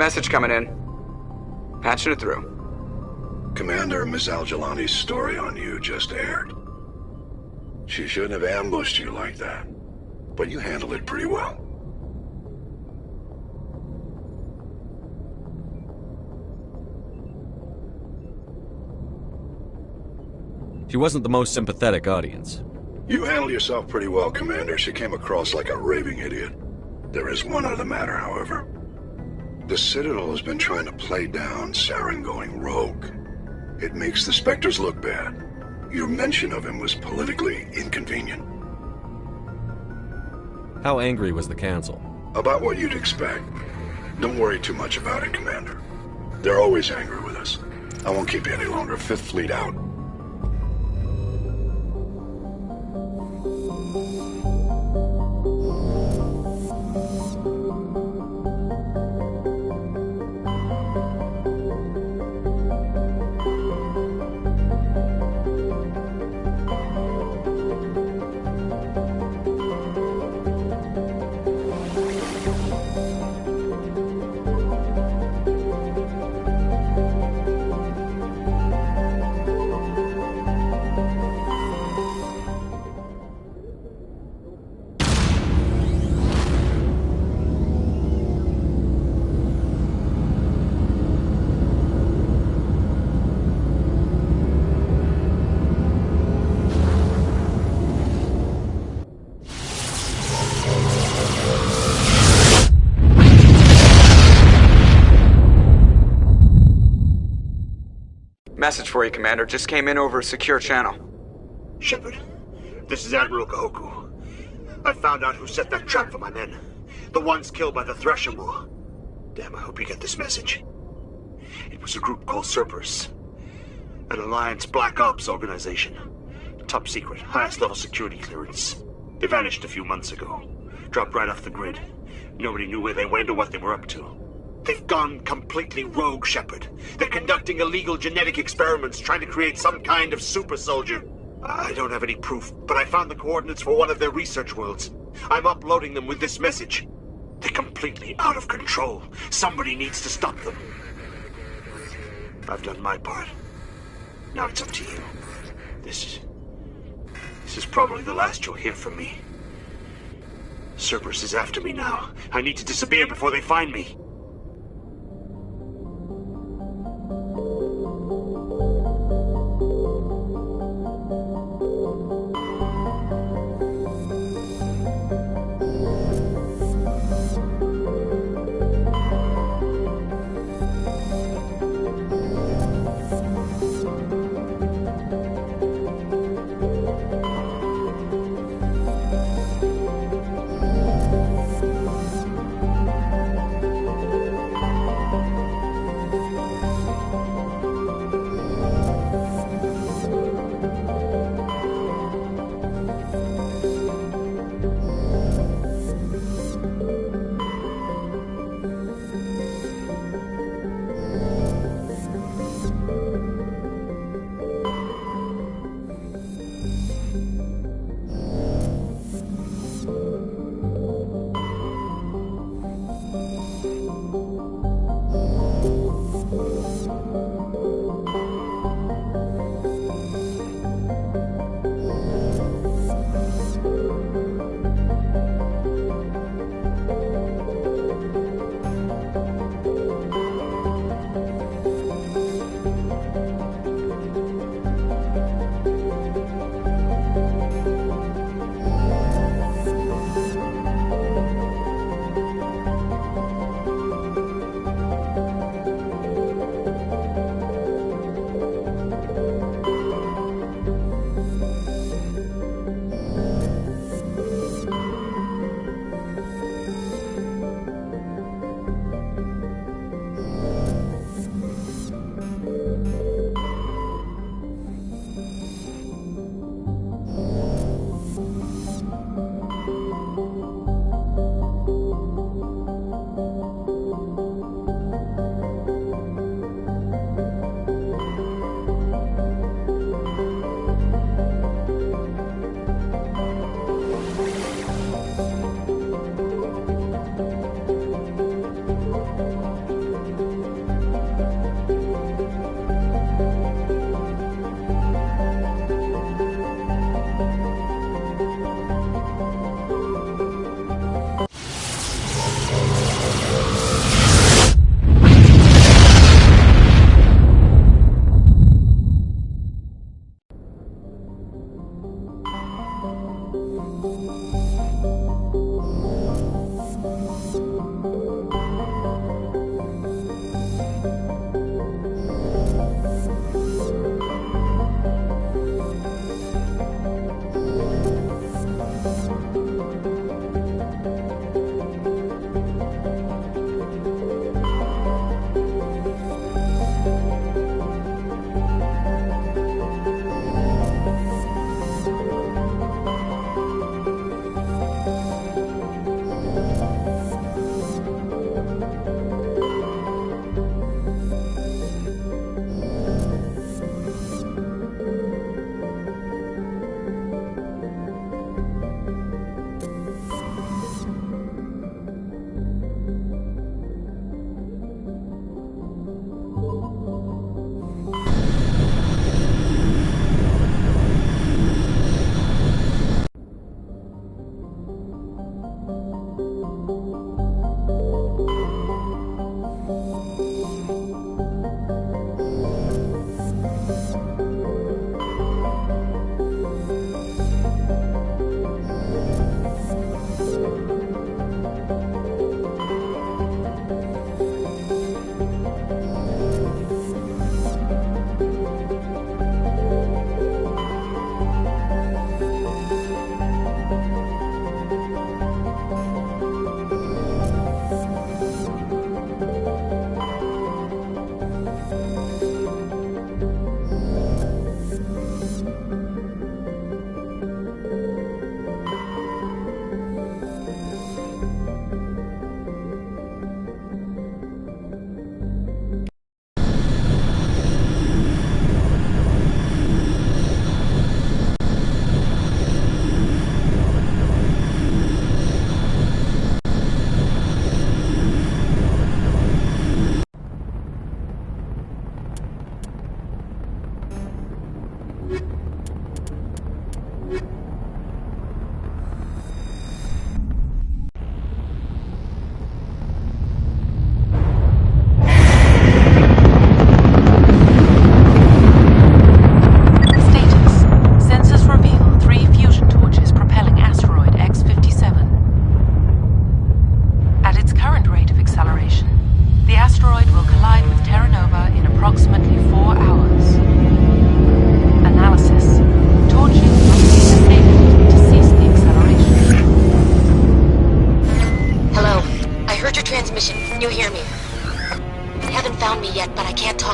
Message coming in. Patching it through. Commander, Miss Al-Jilani's story on you just aired. She shouldn't have ambushed you like that, but you handled it pretty well. She wasn't the most sympathetic audience. You handled yourself pretty well, Commander. She came across like a raving idiot. There is one other matter, however. The Citadel has been trying to play down Saren going rogue. It makes the Spectres look bad. Your mention of him was politically inconvenient. How angry was the Council? About what you'd expect. Don't worry too much about it, Commander. They're always angry with us. I won't keep you any longer. Fifth Fleet out. Message for you, Commander. Just came in over a secure channel. Shepard, this is Admiral Kahoku. I found out who set that trap for my men. The ones killed by the Thresher Maw. Damn, I hope you get this message. It was a group called Cerberus. An Alliance Black Ops organization. Top secret, highest level security clearance. They vanished a few months ago. Dropped right off the grid. Nobody knew where they went or what they were up to. They've gone completely rogue, Shepard. They're conducting illegal genetic experiments, trying to create some kind of super soldier. I don't have any proof, but I found the coordinates for one of their research worlds. I'm uploading them with this message. They're completely out of control. Somebody needs to stop them. I've done my part. Now it's up to you. This is probably the last you'll hear from me. Cerberus is after me now. I need to disappear before they find me.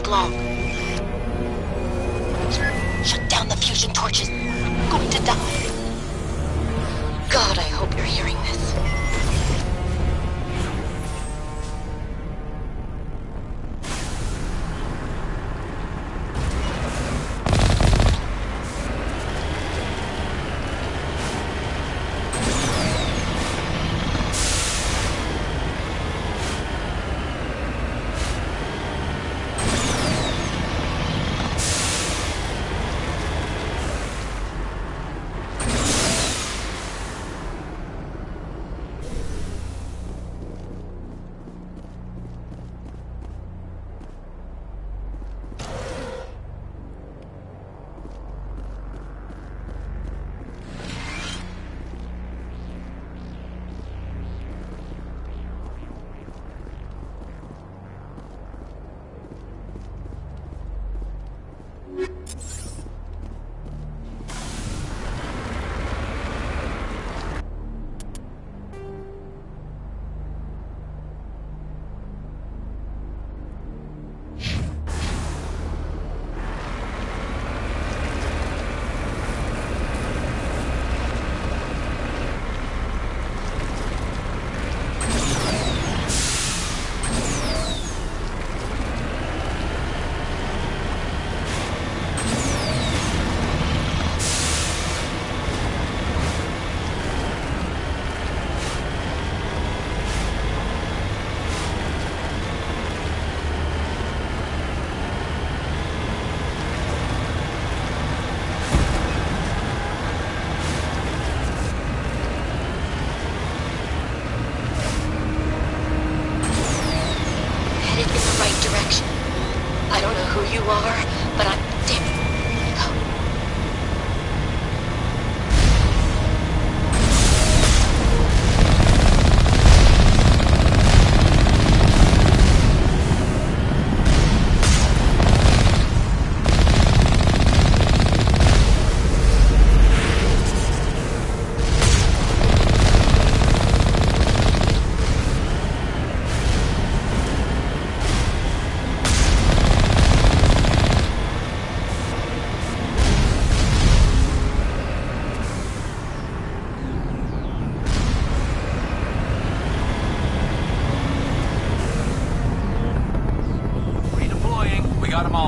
take long. Shut down the fusion torches. I'm going to die. God, I hope you're hearing this. I don't know who you are, but I'm damn.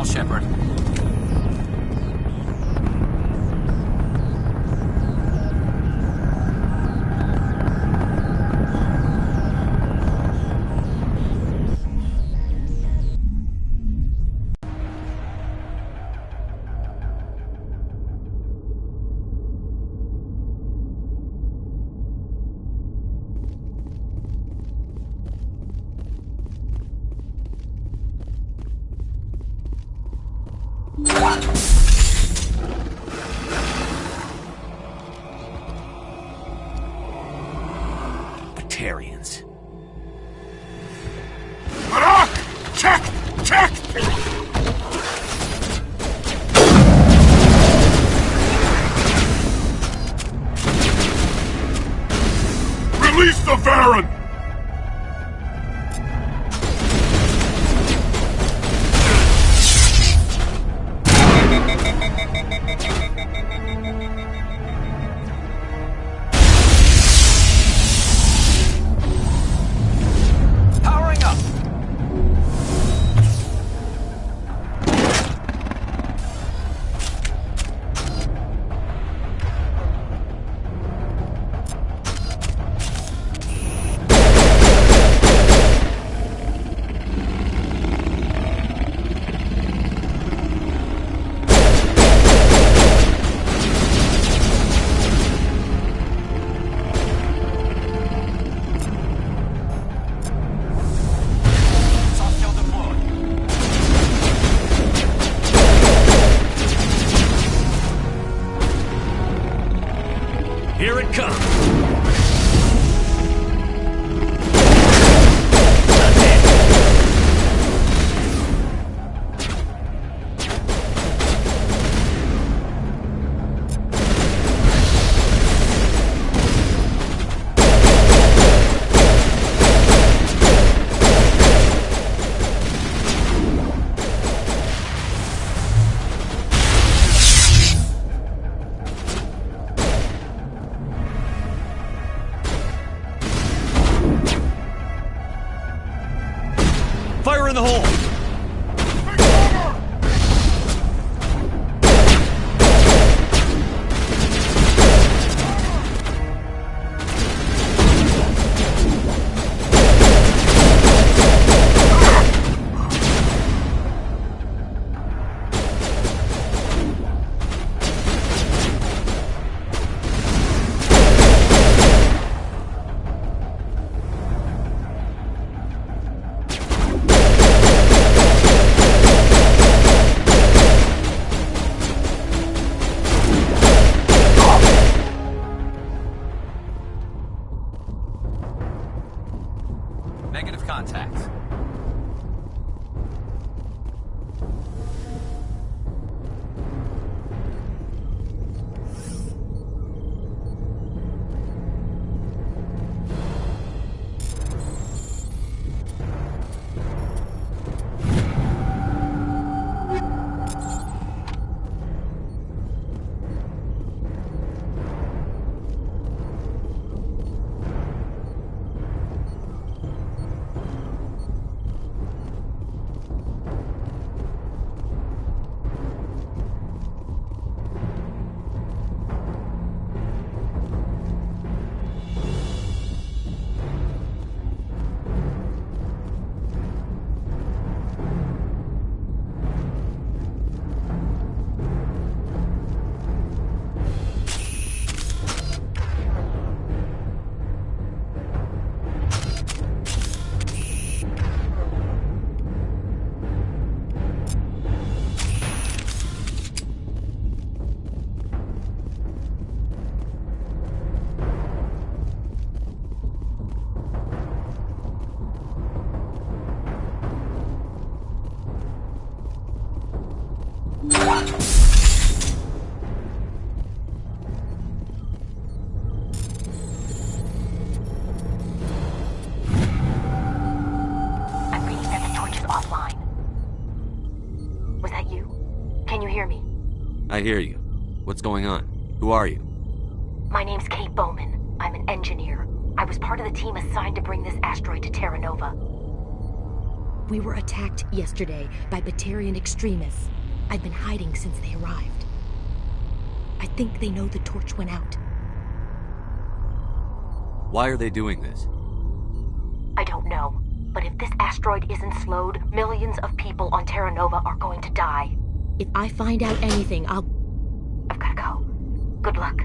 Shepard. Batarians. Barak! Check! Check! Release the Varren! Here it comes. I hear you. What's going on? Who are you? My name's Kate Bowman. I'm an engineer. I was part of the team assigned to bring this asteroid to Terra Nova. We were attacked yesterday by Batarian extremists. I've been hiding since they arrived. I think they know the torch went out. Why are they doing this? I don't know. But if this asteroid isn't slowed, millions of people on Terra Nova are going to die. If I find out anything, I've gotta go. Good luck.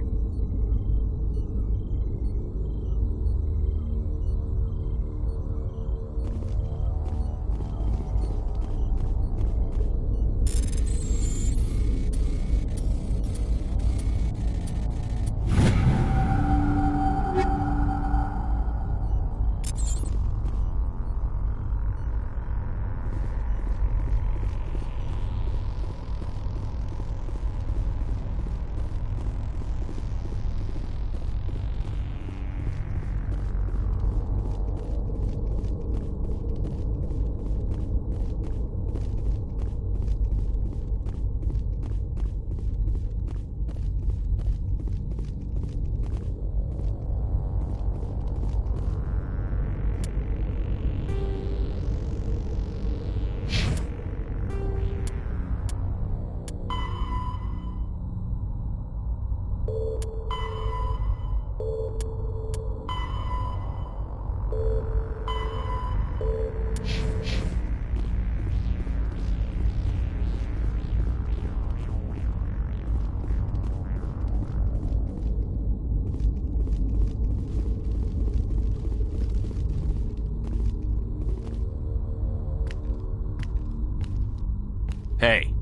Hey.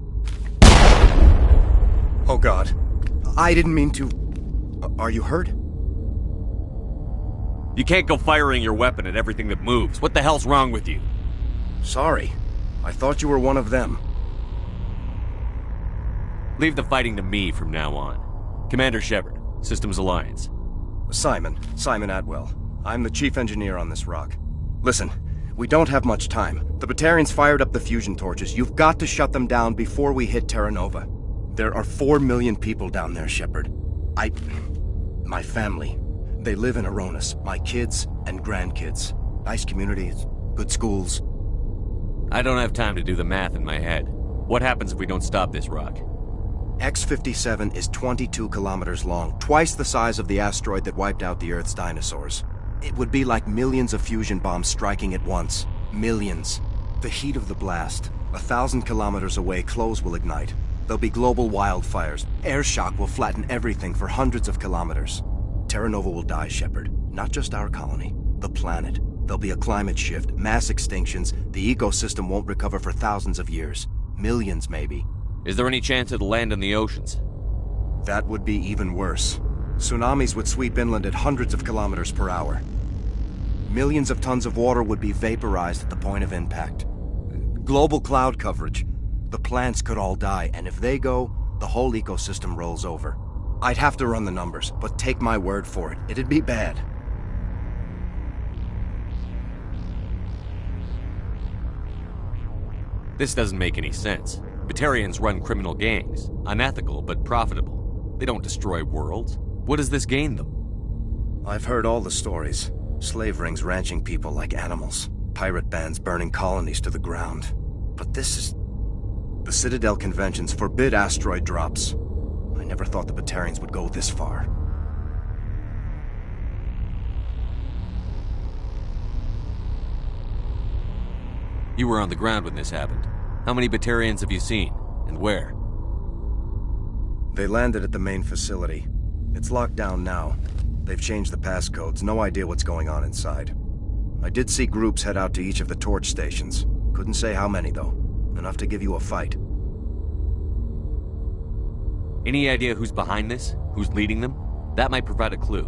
Oh God. I didn't mean to... Are you hurt? You can't go firing your weapon at everything that moves. What the hell's wrong with you? Sorry. I thought you were one of them. Leave the fighting to me from now on. Commander Shepard, Systems Alliance. Simon Atwell. I'm the chief engineer on this rock. Listen, we don't have much time. The Batarians fired up the fusion torches. You've got to shut them down before we hit Terra Nova. There are 4 million people down there, Shepard. My family. They live in Aronis. My kids and grandkids. Nice communities, good schools. I don't have time to do the math in my head. What happens if we don't stop this rock? X-57 is 22 kilometers long, twice the size of the asteroid that wiped out the Earth's dinosaurs. It would be like millions of fusion bombs striking at once. Millions. The heat of the blast. 1,000 kilometers away, clothes will ignite. There'll be global wildfires. Air shock will flatten everything for hundreds of kilometers. Terra Nova will die, Shepard. Not just our colony. The planet. There'll be a climate shift, mass extinctions. The ecosystem won't recover for thousands of years. Millions, maybe. Is there any chance it'll land in the oceans? That would be even worse. Tsunamis would sweep inland at hundreds of kilometers per hour. Millions of tons of water would be vaporized at the point of impact. Global cloud coverage. The plants could all die, and if they go, the whole ecosystem rolls over. I'd have to run the numbers, but take my word for it, it'd be bad. This doesn't make any sense. Batarians run criminal gangs. Unethical, but profitable. They don't destroy worlds. What does this gain them? I've heard all the stories. Slave rings ranching people like animals. Pirate bands burning colonies to the ground. But this is... The Citadel conventions forbid asteroid drops. I never thought the Batarians would go this far. You were on the ground when this happened. How many Batarians have you seen? And where? They landed at the main facility. It's locked down now. They've changed the passcodes. No idea what's going on inside. I did see groups head out to each of the torch stations. Couldn't say how many, though. Enough to give you a fight. Any idea who's behind this? Who's leading them? That might provide a clue.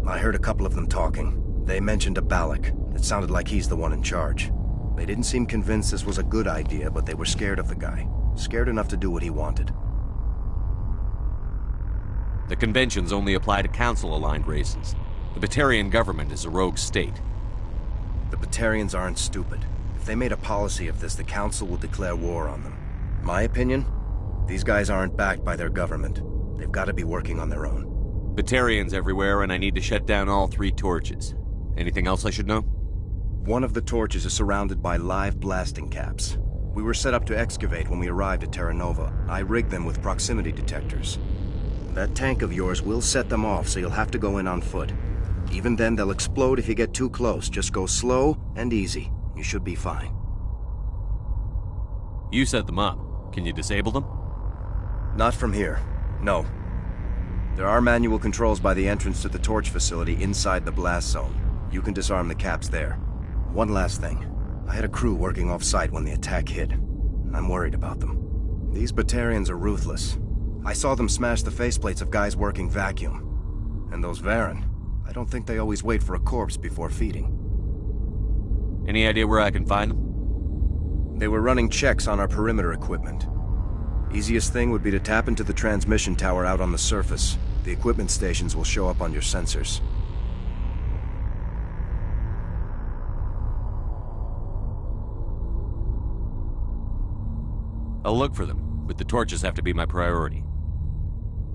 I heard a couple of them talking. They mentioned a Balak. It sounded like he's the one in charge. They didn't seem convinced this was a good idea, but they were scared of the guy. Scared enough to do what he wanted. The conventions only apply to Council-aligned races. The Batarian government is a rogue state. The Batarians aren't stupid. If they made a policy of this, the Council would declare war on them. My opinion? These guys aren't backed by their government. They've got to be working on their own. Batarians everywhere, and I need to shut down all 3 torches. Anything else I should know? One of the torches is surrounded by live blasting caps. We were set up to excavate when we arrived at Terra Nova. I rigged them with proximity detectors. That tank of yours will set them off, so you'll have to go in on foot. Even then, they'll explode if you get too close. Just go slow and easy. You should be fine. You set them up. Can you disable them? Not from here. No. There are manual controls by the entrance to the torch facility inside the blast zone. You can disarm the caps there. One last thing. I had a crew working off-site when the attack hit. I'm worried about them. These Batarians are ruthless. I saw them smash the faceplates of guys working vacuum. And those Varren, I don't think they always wait for a corpse before feeding. Any idea where I can find them? They were running checks on our perimeter equipment. Easiest thing would be to tap into the transmission tower out on the surface. The equipment stations will show up on your sensors. I'll look for them, but the torches have to be my priority.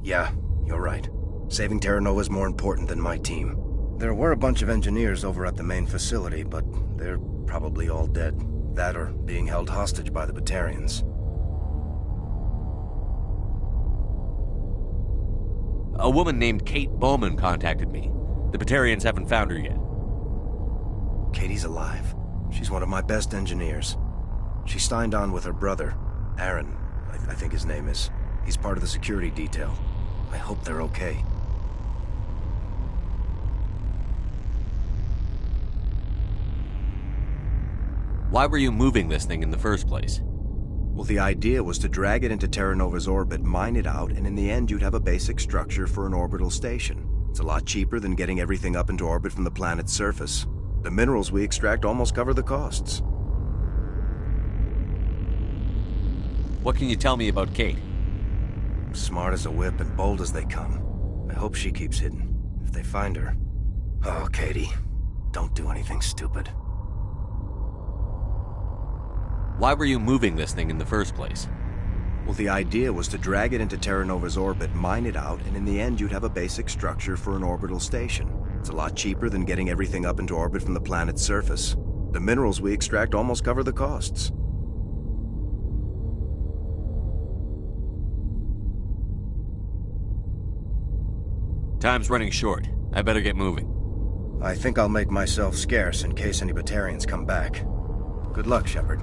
Yeah, you're right. Saving Terra Nova is more important than my team. There were a bunch of engineers over at the main facility, but they're probably all dead. That or being held hostage by the Batarians. A woman named Kate Bowman contacted me. The Batarians haven't found her yet. Katie's alive. She's one of my best engineers. She signed on with her brother, Aaron, I think his name is. He's part of the security detail. I hope they're okay. Why were you moving this thing in the first place? Well, the idea was to drag it into Terra Nova's orbit, mine it out, and in the end you'd have a basic structure for an orbital station. It's a lot cheaper than getting everything up into orbit from the planet's surface. The minerals we extract almost cover the costs. What can you tell me about Kate? Smart as a whip and bold as they come. I hope she keeps hidden. If they find her... Oh, Katie, don't do anything stupid. Why were you moving this thing in the first place? Well, the idea was to drag it into Terra Nova's orbit, mine it out, and in the end you'd have a basic structure for an orbital station. It's a lot cheaper than getting everything up into orbit from the planet's surface. The minerals we extract almost cover the costs. Time's running short. I better get moving. I think I'll make myself scarce in case any Batarians come back. Good luck, Shepard.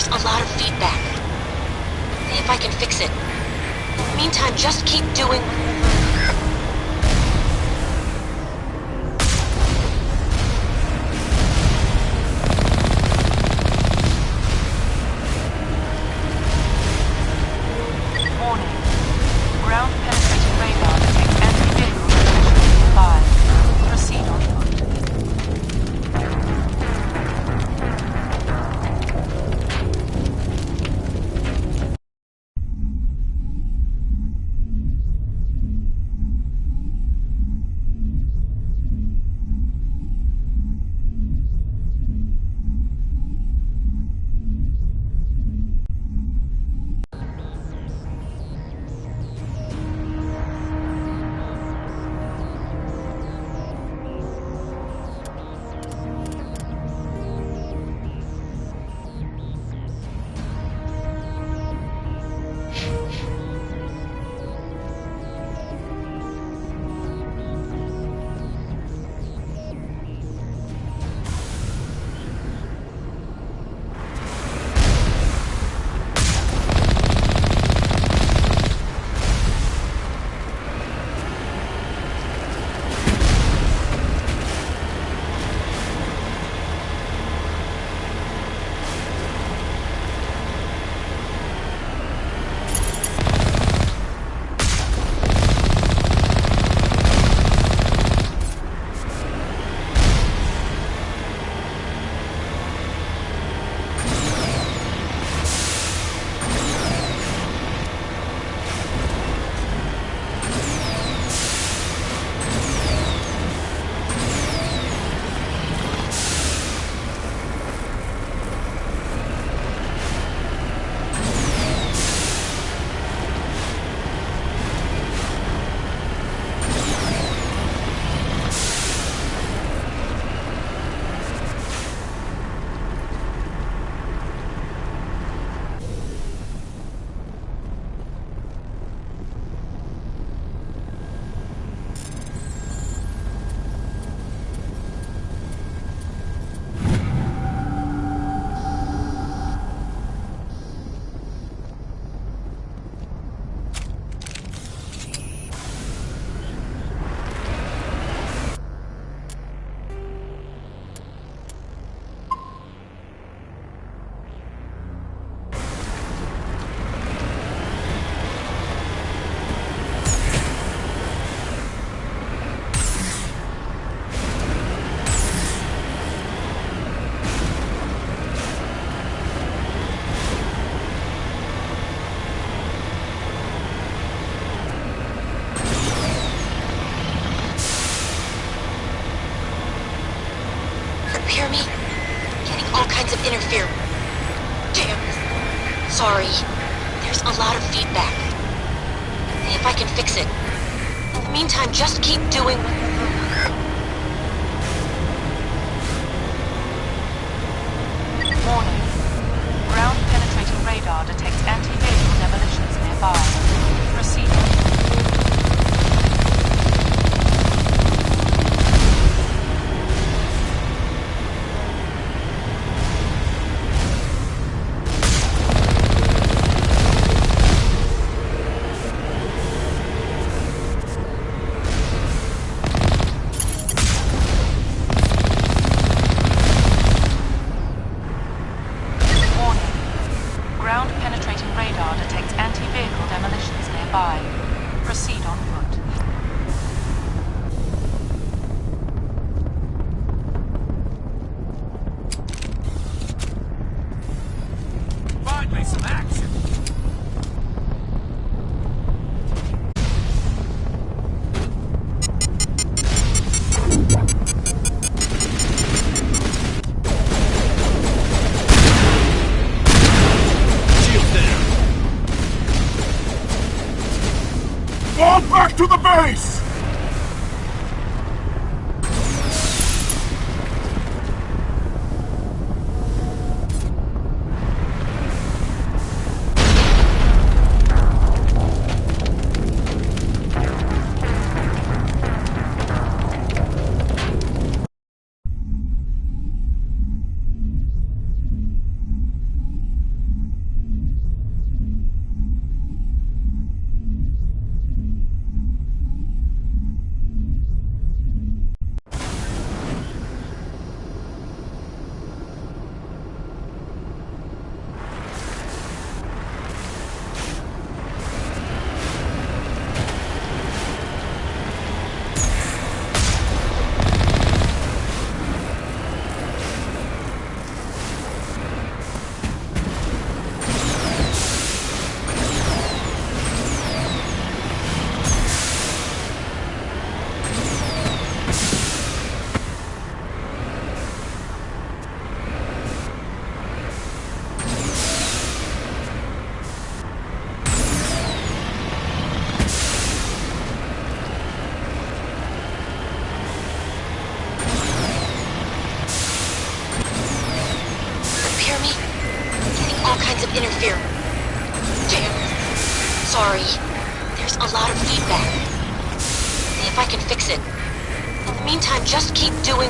There's a lot of feedback. See if I can fix it. In the meantime, just keep doing... Warning. Ground penetrating radar detects anti-vehicle positions nearby. Proceed on foot. Hear me? Getting all kinds of interference. Damn. Sorry. There's a lot of feedback. See if I can fix it. In the meantime, just keep doing... Warning. Ground penetrating radar detects anti-vehicle demolitions nearby. Proceed on foot. Ground penetrating radar detects anti-vehicle demolitions nearby. Proceed on foot. Finally, some action. Fall back to the base! signs of interference. Damn. Sorry. There's a lot of feedback. See if I can fix it. In the meantime, just keep doing...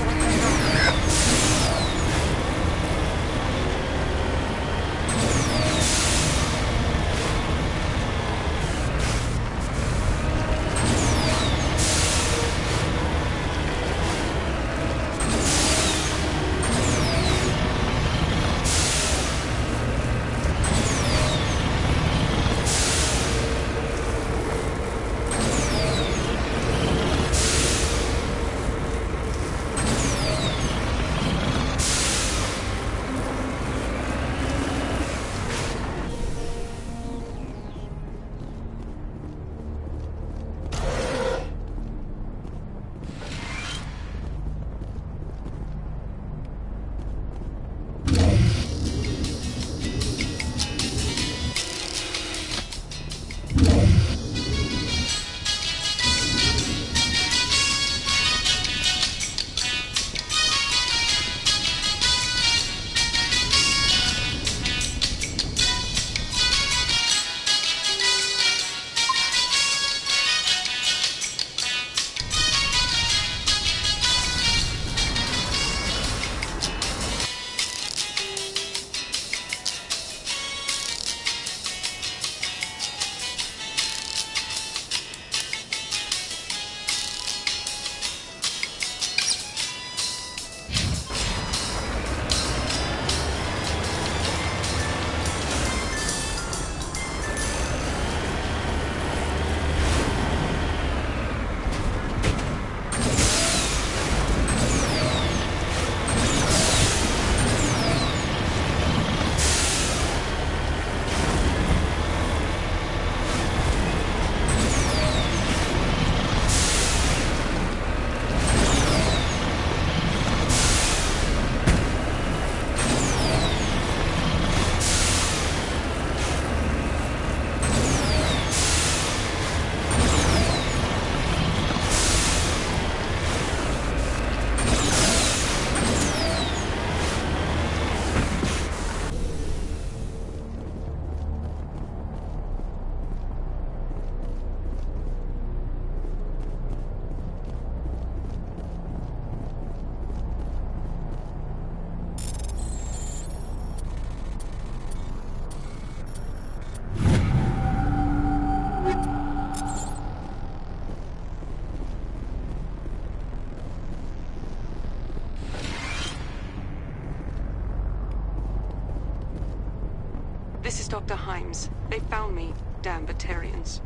This is Dr. Himes. They found me, damn Batarians.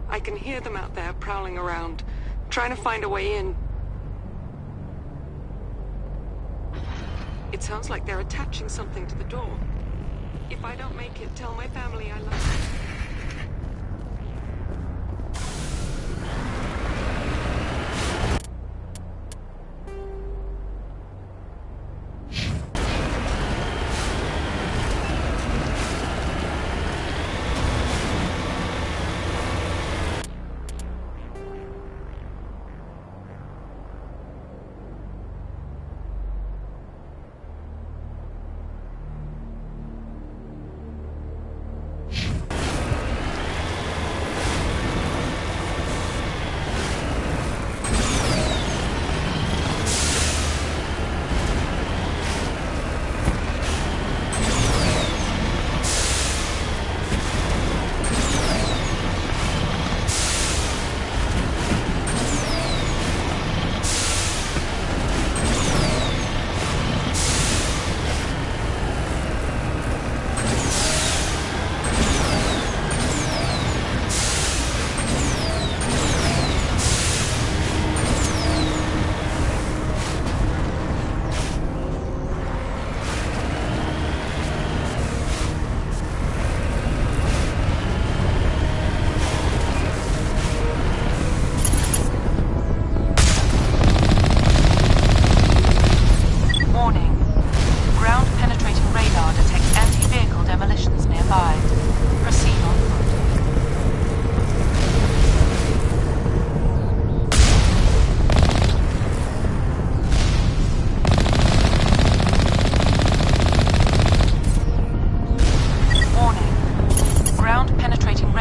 I can hear them out there prowling around, trying to find a way in. It sounds like they're attaching something to the door. If I don't make it, tell my family I love them.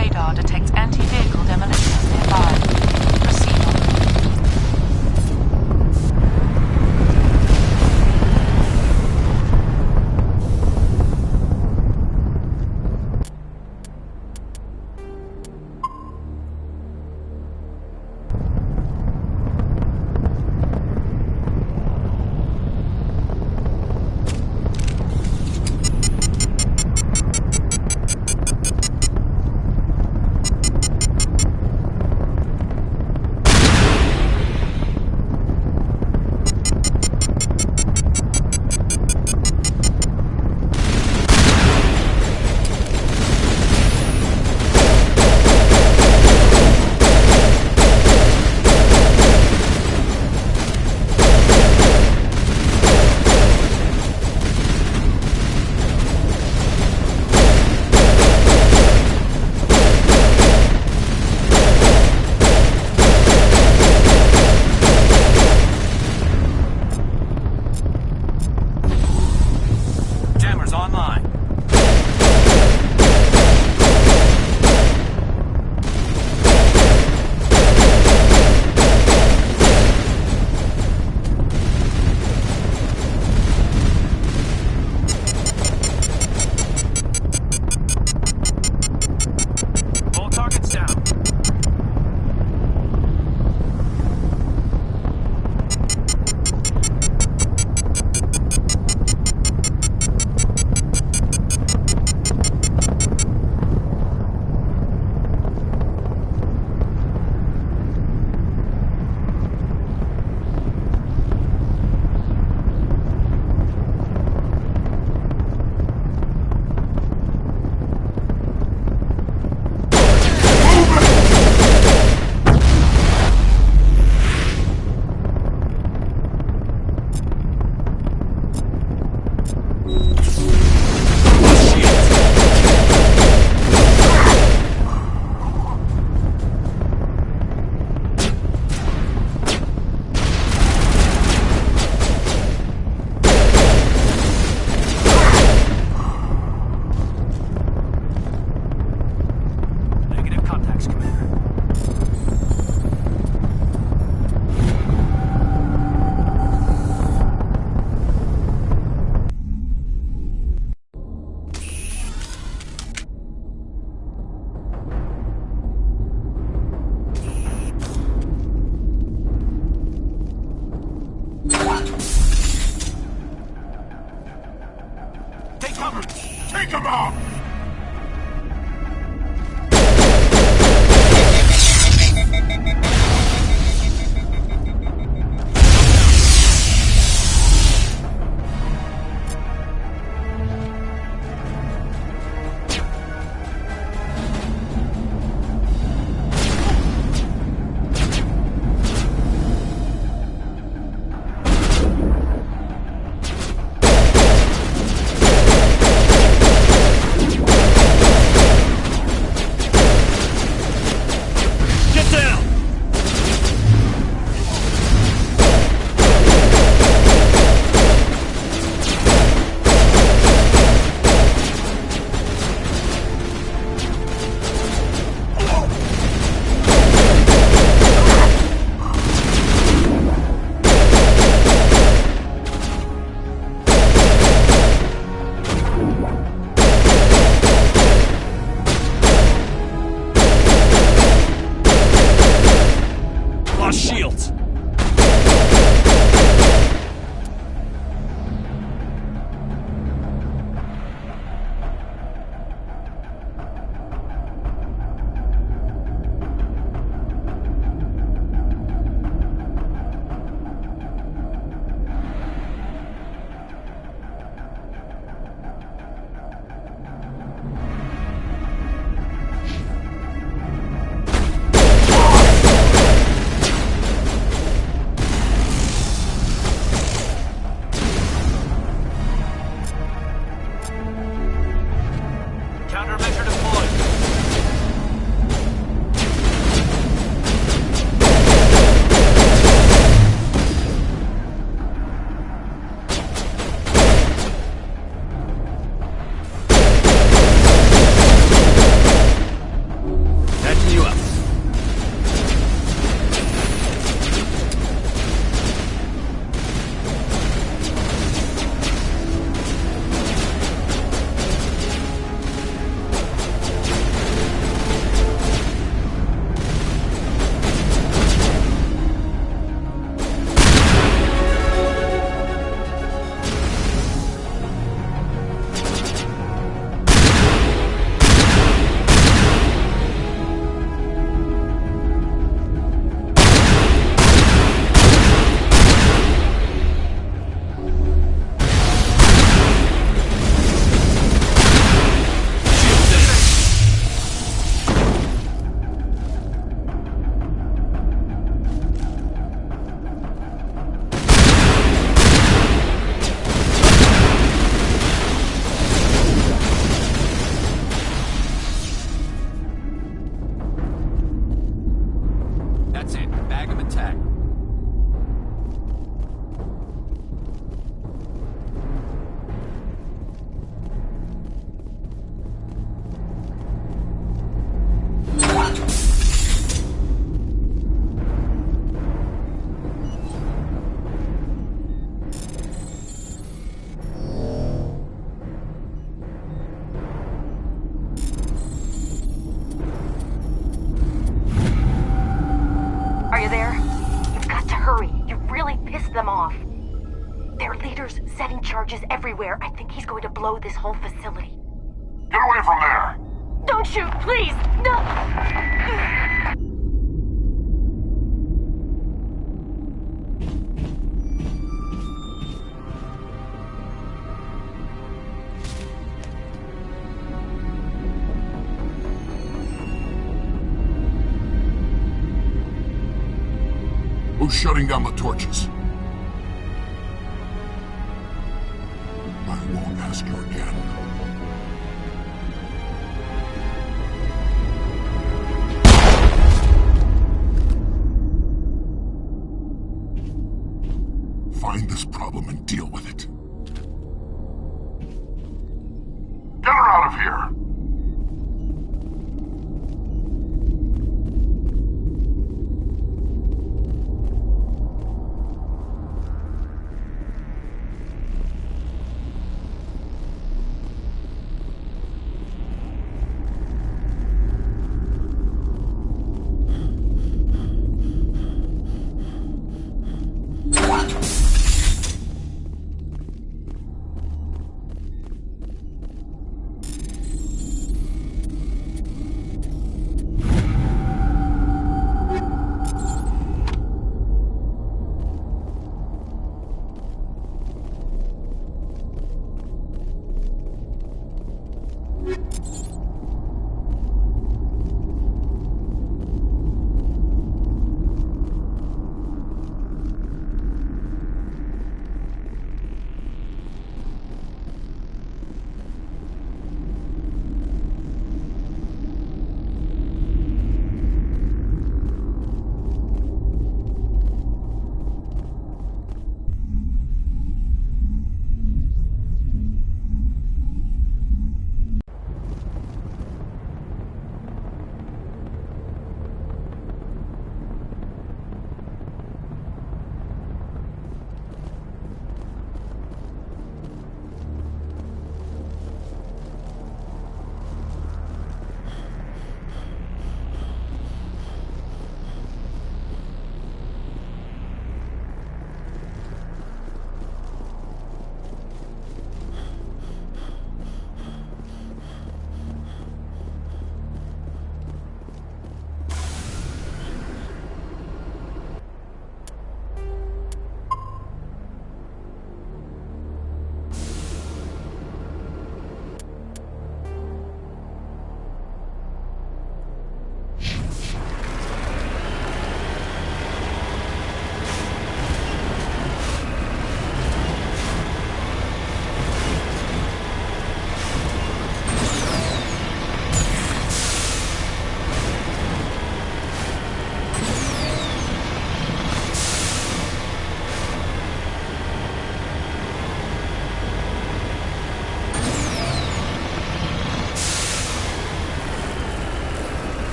radar detects anti-vehicle demolitions nearby. Proceed on. pissed them off. Their leader's setting charges everywhere. I think he's going to blow this whole facility. Get away from there! Don't shoot, please! No! Who's shutting down the torches? I won't ask you again. Find this problem and deal with it. Get her out of here!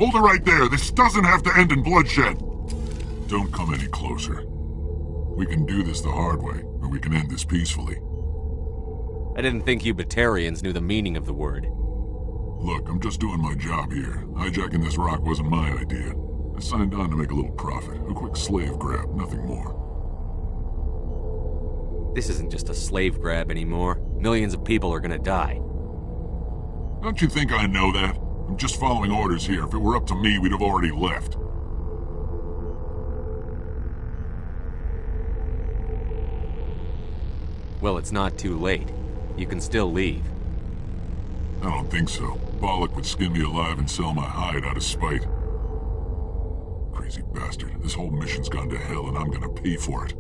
Hold it right there. This doesn't have to end in bloodshed. Don't come any closer. We can do this the hard way, or we can end this peacefully. I didn't think you Batarians knew the meaning of the word. Look, I'm just doing my job here. Hijacking this rock wasn't my idea. I signed on to make a little profit. A quick slave grab, nothing more. This isn't just a slave grab anymore. Millions of people are gonna die. Don't you think I know that? I'm just following orders here. If it were up to me, we'd have already left. Well, it's not too late. You can still leave. I don't think so. Balak would skin me alive and sell my hide out of spite. Crazy bastard. This whole mission's gone to hell and I'm gonna pay for it.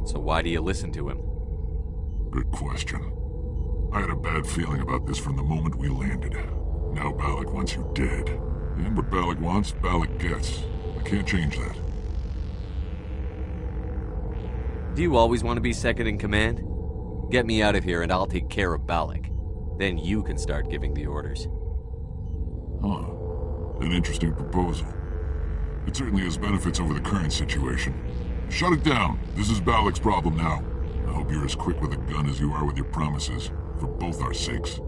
So why do you listen to him? Good question. I had a bad feeling about this from the moment we landed. Now Balak wants you dead. And what Balak wants, Balak gets. I can't change that. Do you always want to be second in command? Get me out of here and I'll take care of Balak. Then you can start giving the orders. Huh. An interesting proposal. It certainly has benefits over the current situation. Shut it down. This is Balak's problem now. I hope you're as quick with a gun as you are with your promises. For both our sakes.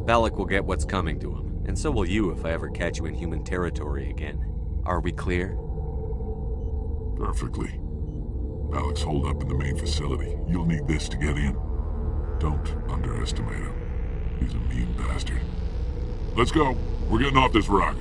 Balak will get what's coming to him, and so will you if I ever catch you in human territory again. Are we clear? Perfectly. Balak's holed up in the main facility. You'll need this to get in. Don't underestimate him. He's a mean bastard. Let's go. We're getting off this rock.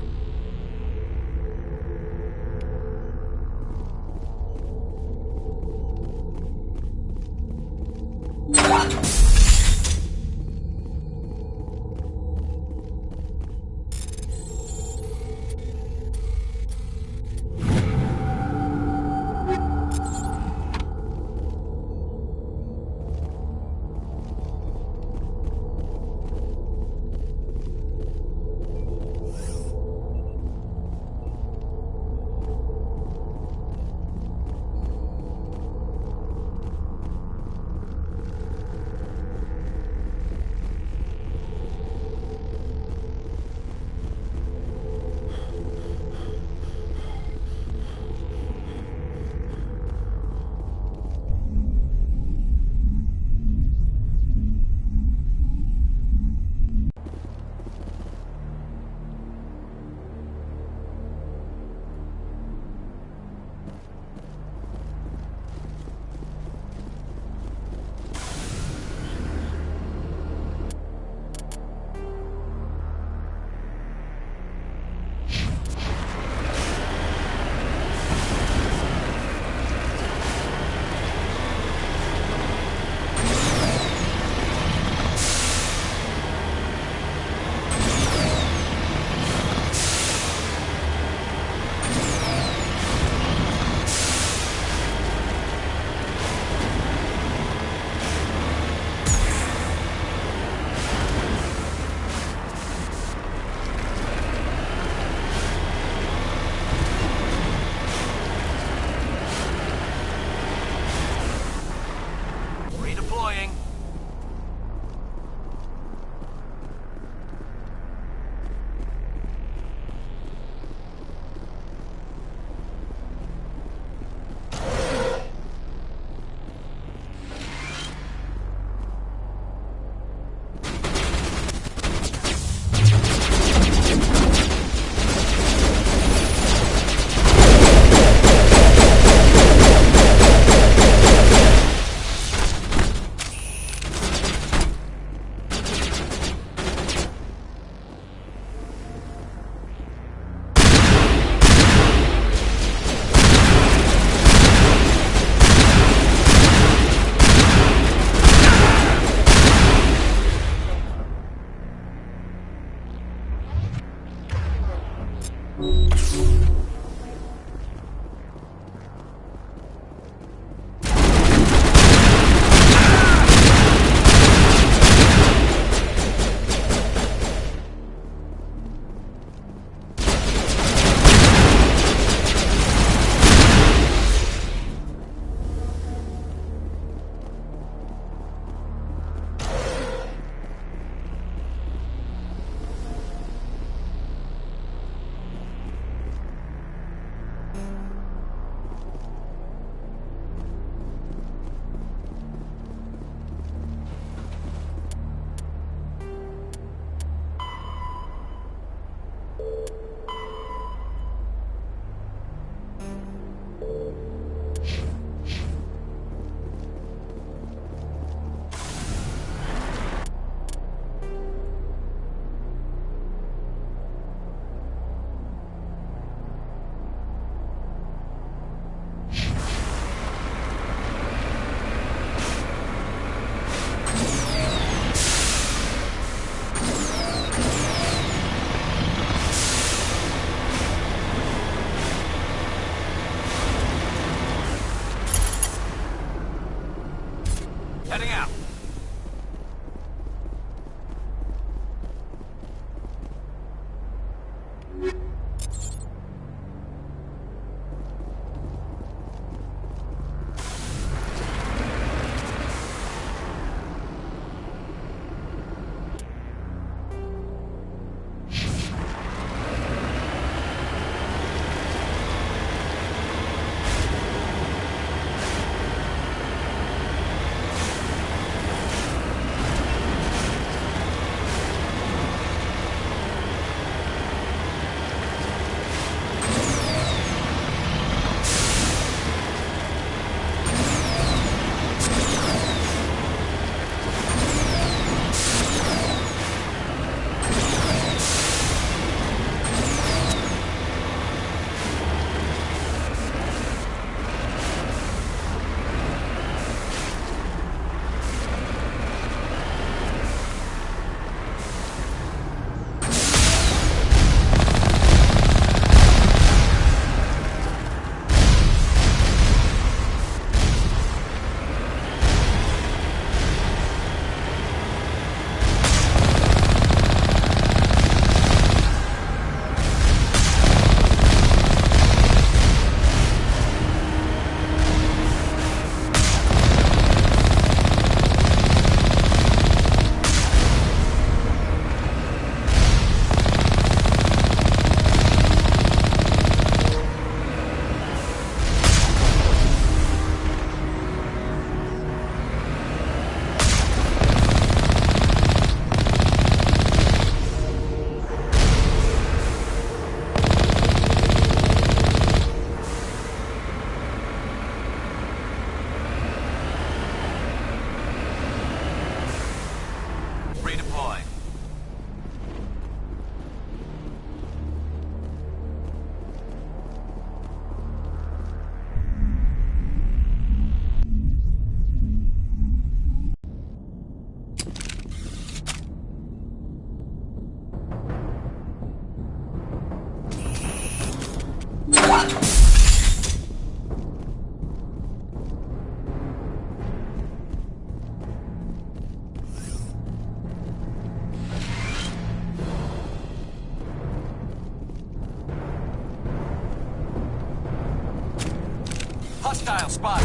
Hostile spot.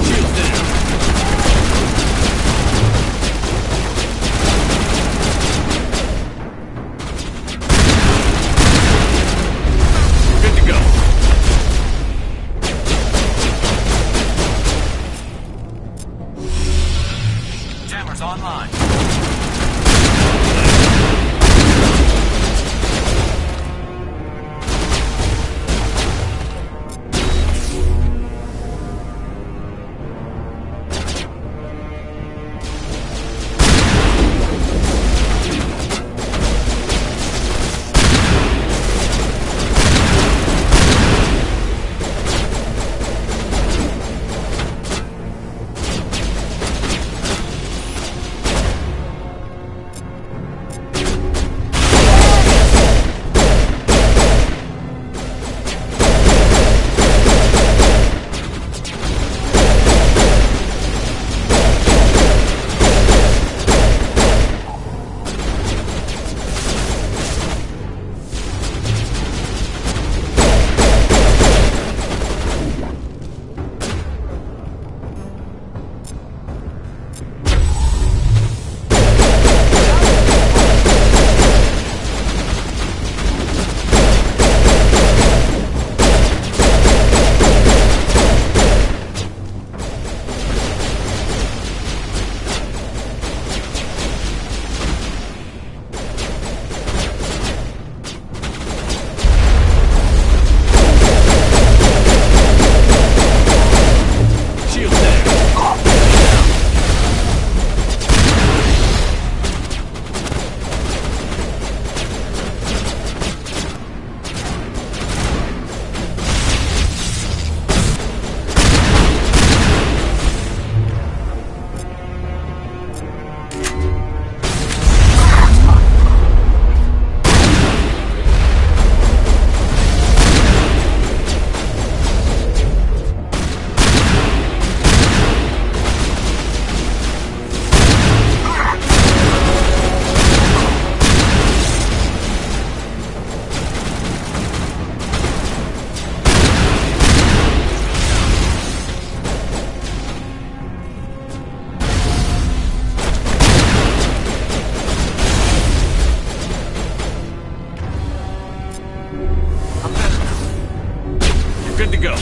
Shields down. Good to go. Jammers online. Good to go.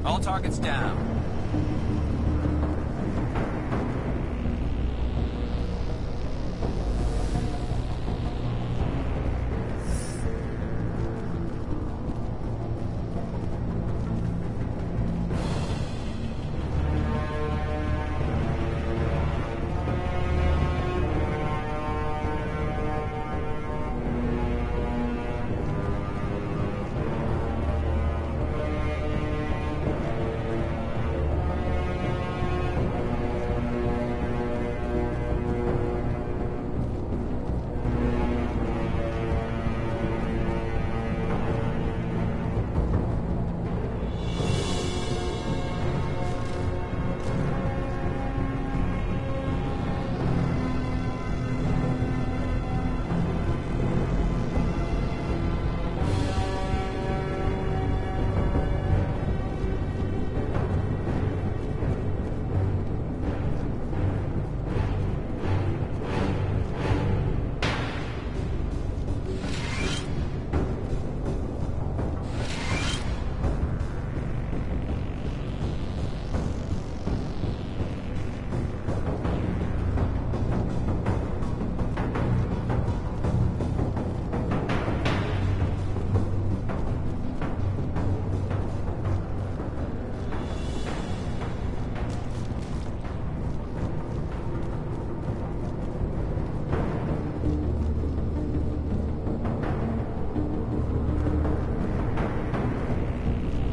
All targets down.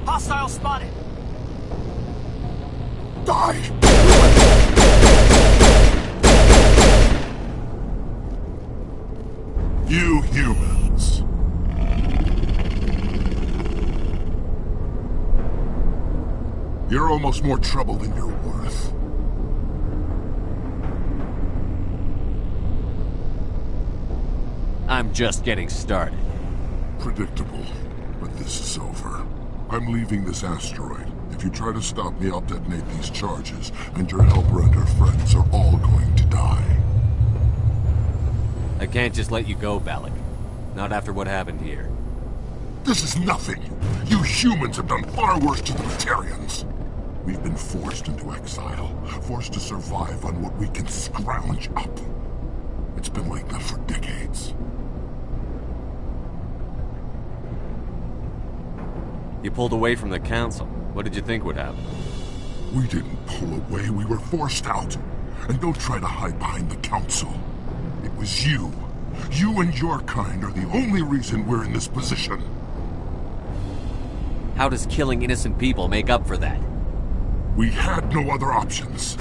Hostile spotted! Die! You humans. You're almost more trouble than you're worth. I'm just getting started. Predictable, but this is over. I'm leaving this asteroid. If you try to stop me, I'll detonate these charges, and your helper and her friends are all going to die. I can't just let you go, Balak. Not after what happened here. This is nothing. You humans have done far worse to the Batarians. We've been forced into exile, forced to survive on what we can scrounge up. It's been like that for decades. You pulled away from the Council. What did you think would happen? We didn't pull away, we were forced out. And don't try to hide behind the Council. It was you. You and your kind are the only reason we're in this position. How does killing innocent people make up for that? We had no other options.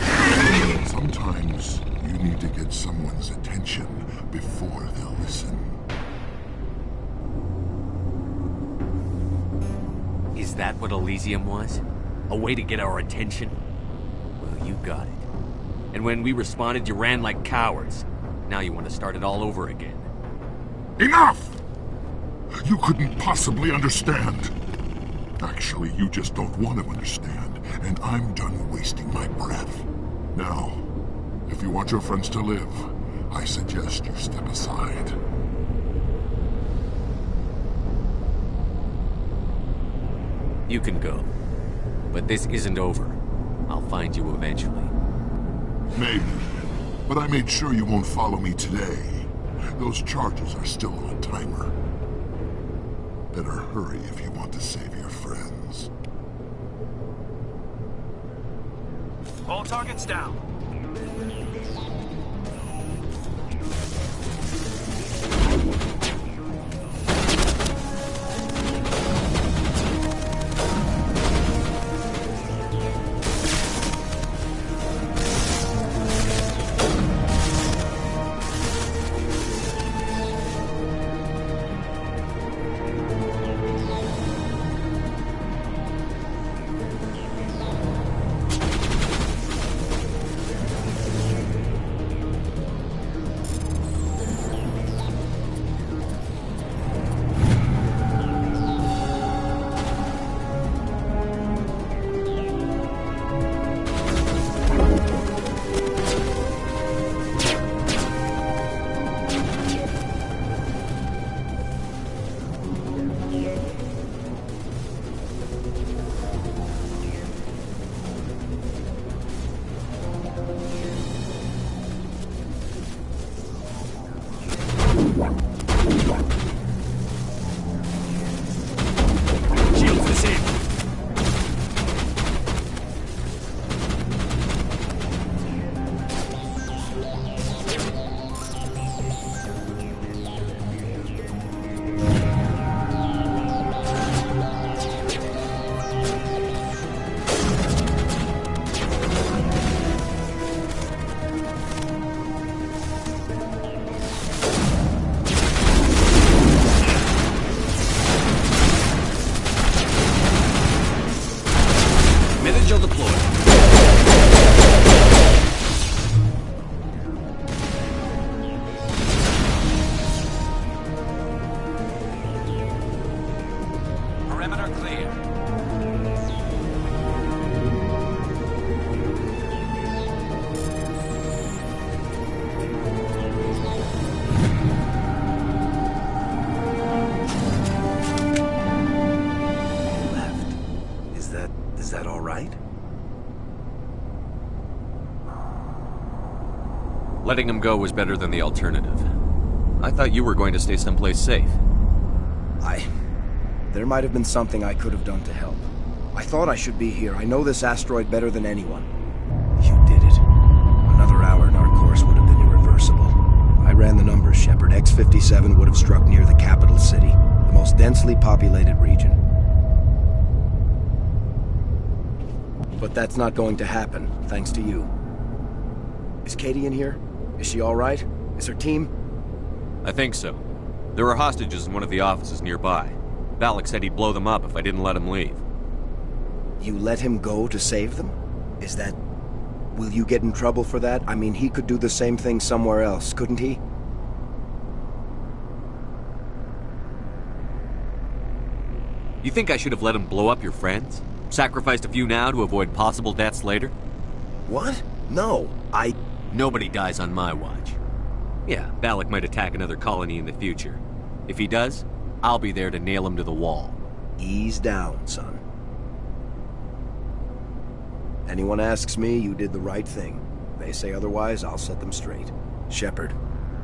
Sometimes you need to get someone's attention before they'll listen. Is that what Elysium was? A way to get our attention? Well, you got it. And when we responded, you ran like cowards. Now you want to start it all over again. Enough! You couldn't possibly understand. Actually, you just don't want to understand, and I'm done wasting my breath. Now, if you want your friends to live, I suggest you step aside. You can go. But this isn't over. I'll find you eventually. Maybe. But I made sure you won't follow me today. Those charges are still on a timer. Better hurry if you want to save your friends. All targets down. Hostile deployed. Perimeter clear. Is that all right? Letting him go was better than the alternative. I thought you were going to stay someplace safe. There might have been something I could have done to help. I thought I should be here. I know this asteroid better than anyone. You did it. Another hour and our course would have been irreversible. I ran the numbers, Shepard. X-57 would have struck near the capital city, the most densely populated region. But that's not going to happen, thanks to you. Is Katie in here? Is she all right? Is her team? I think so. There were hostages in one of the offices nearby. Balak said he'd blow them up if I didn't let him leave. You let him go to save them? Is that... Will you get in trouble for that? I mean, he could do the same thing somewhere else, couldn't he? You think I should have let him blow up your friends? Sacrificed a few now to avoid possible deaths later? What? No, Nobody dies on my watch. Yeah, Balak might attack another colony in the future. If he does, I'll be there to nail him to the wall. Ease down, son. Anyone asks me, you did the right thing. They say otherwise, I'll set them straight. Shepard,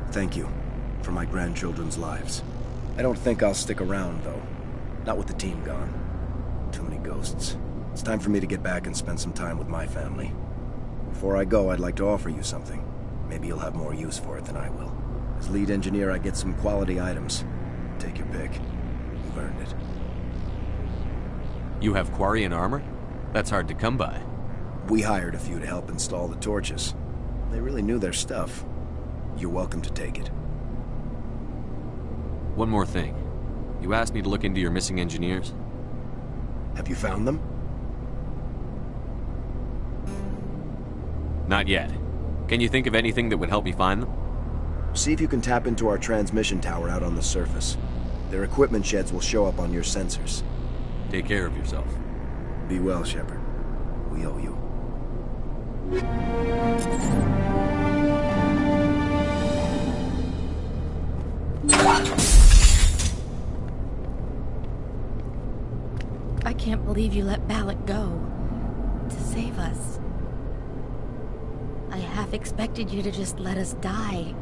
thank you for my grandchildren's lives. I don't think I'll stick around, though. Not with the team gone. Too many ghosts. It's time for me to get back and spend some time with my family. Before I go, I'd like to offer you something. Maybe you'll have more use for it than I will. As lead engineer, I get some quality items. Take your pick. You've earned it. You have Quarian armor? That's hard to come by. We hired a few to help install the torches. They really knew their stuff. You're welcome to take it. One more thing. You asked me to look into your missing engineers? Have you found them? Not yet. Can you think of anything that would help me find them? See if you can tap into our transmission tower out on the surface. Their equipment sheds will show up on your sensors. Take care of yourself. Be well, Shepard. We owe you. I can't believe you let Balak go. To save us. I half expected you to just let us die.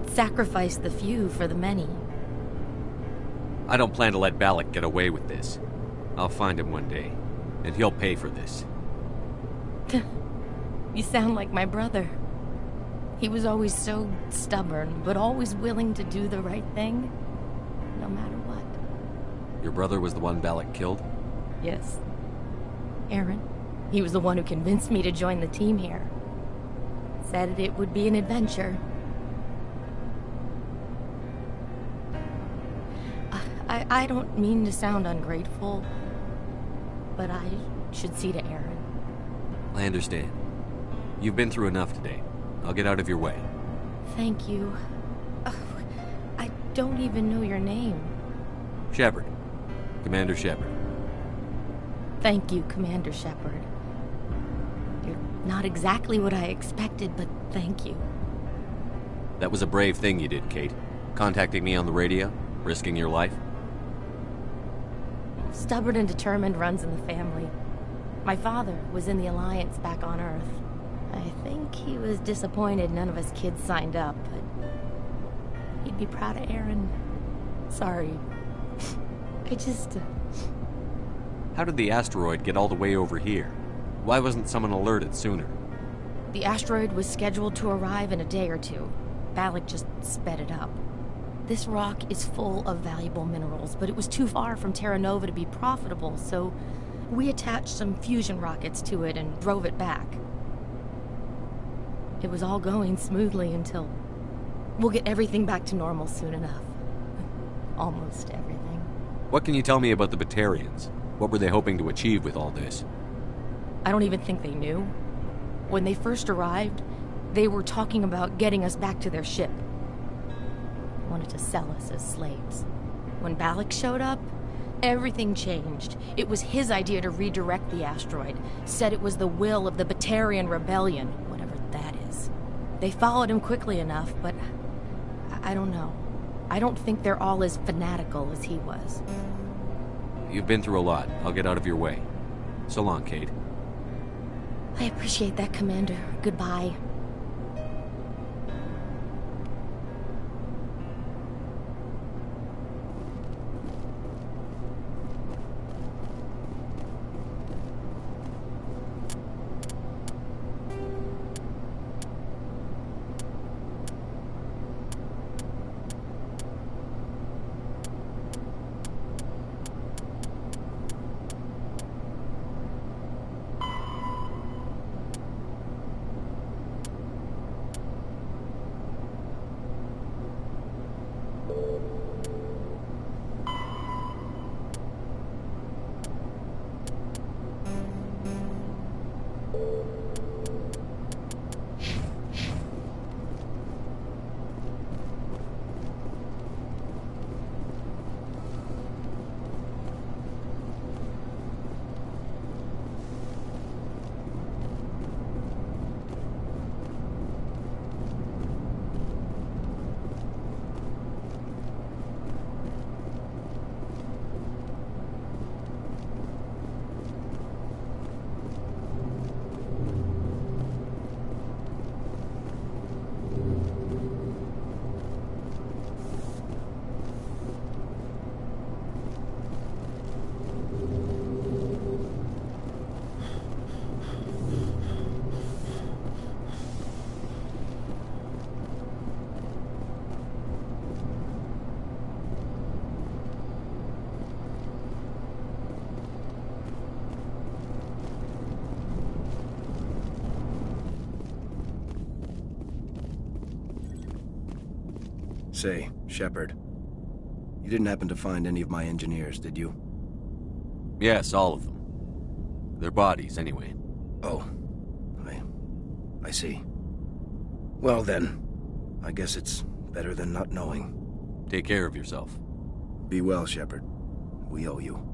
Sacrifice the few for the many. I don't plan to let Balak get away with this. I'll find him one day, and he'll pay for this. You sound like my brother. He was always so stubborn, but always willing to do the right thing, no matter what. Your brother was the one Balak killed? Yes. Aaron. He was the one who convinced me to join the team here. Said it would be an adventure. I don't mean to sound ungrateful, but I should see to Aaron. I understand. You've been through enough today. I'll get out of your way. Thank you. I don't even know your name. Shepard. Commander Shepard. Thank you, Commander Shepard. You're not exactly what I expected, but thank you. That was a brave thing you did, Kate. Contacting me on the radio, risking your life. Stubborn and determined runs in the family. My father was in the Alliance back on Earth. I think he was disappointed none of us kids signed up, but he'd be proud of Aaron. Sorry. I just... How did the asteroid get all the way over here? Why wasn't someone alerted sooner? The asteroid was scheduled to arrive in a day or two. Balak just sped it up. This rock is full of valuable minerals, but it was too far from Terra Nova to be profitable, so we attached some fusion rockets to it and drove it back. It was all going smoothly until... We'll get everything back to normal soon enough. Almost everything. What can you tell me about the Batarians? What were they hoping to achieve with all this? I don't even think they knew. When they first arrived, they were talking about getting us back to their ship. Wanted to sell us as slaves. When Balak showed up, everything changed. It was his idea to redirect the asteroid. Said it was the will of the Batarian Rebellion, whatever that is. They followed him quickly enough, but I don't know. I don't think they're all as fanatical as he was. You've been through a lot. I'll get out of your way. So long, Kate. I appreciate that, Commander. Goodbye. Say, Shepard, you didn't happen to find any of my engineers, did you? Yes, all of them. Their bodies, anyway. Oh. I see. Well then, I guess it's better than not knowing. Take care of yourself. Be well, Shepard. We owe you.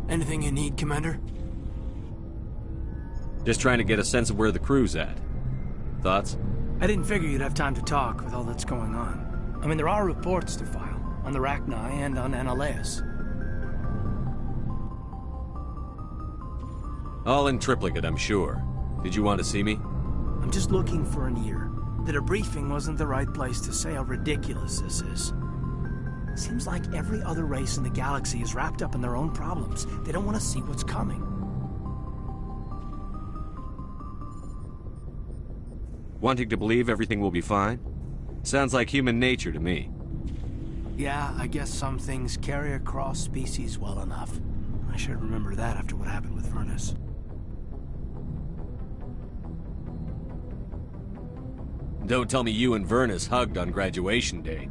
Anything you need, Commander? Just trying to get a sense of where the crew's at. Thoughts? I didn't figure you'd have time to talk with all that's going on. I mean, there are reports to file, on the Rachni and on Annaleus. All in triplicate, I'm sure. Did you want to see me? I'm just looking for an ear. The debriefing wasn't the right place to say how ridiculous this is. Seems like every other race in the galaxy is wrapped up in their own problems. They don't want to see what's coming. Wanting to believe everything will be fine? Sounds like human nature to me. Yeah, I guess some things carry across species well enough. I should remember that after what happened with Vernus. Don't tell me you and Vernus hugged on graduation day.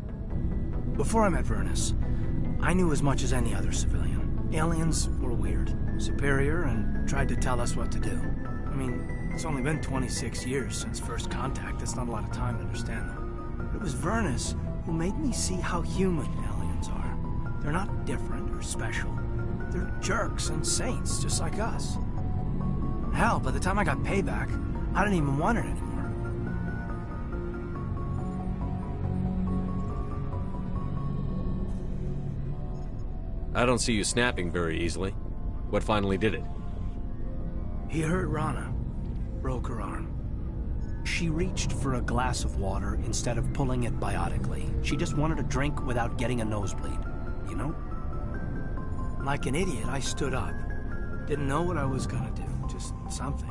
Before I met Vernus, I knew as much as any other civilian. Aliens were weird, superior, and tried to tell us what to do. I mean, it's only been 26 years since first contact. That's not a lot of time to understand them. It was Vernus who made me see how human aliens are. They're not different or special. They're jerks and saints, just like us. Hell, by the time I got payback, I didn't even want it anymore. I don't see you snapping very easily. What finally did it? He hurt Rana. Broke her arm. She reached for a glass of water instead of pulling it biotically. She just wanted a drink without getting a nosebleed, you know? Like an idiot, I stood up. Didn't know what I was gonna do, just something.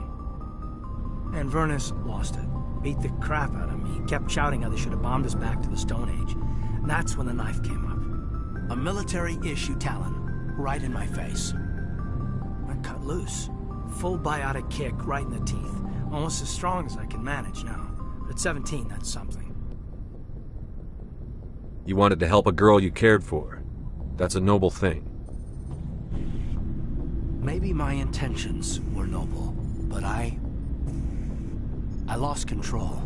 And Vernus lost it. Beat the crap out of me. Kept shouting how they should have bombed us back to the Stone Age. And that's when the knife came up. A military-issue talon, right in my face. I cut loose. Full biotic kick right in the teeth. Almost as strong as I can manage now. But at 17, that's something. You wanted to help a girl you cared for. That's a noble thing. Maybe my intentions were noble, but I lost control.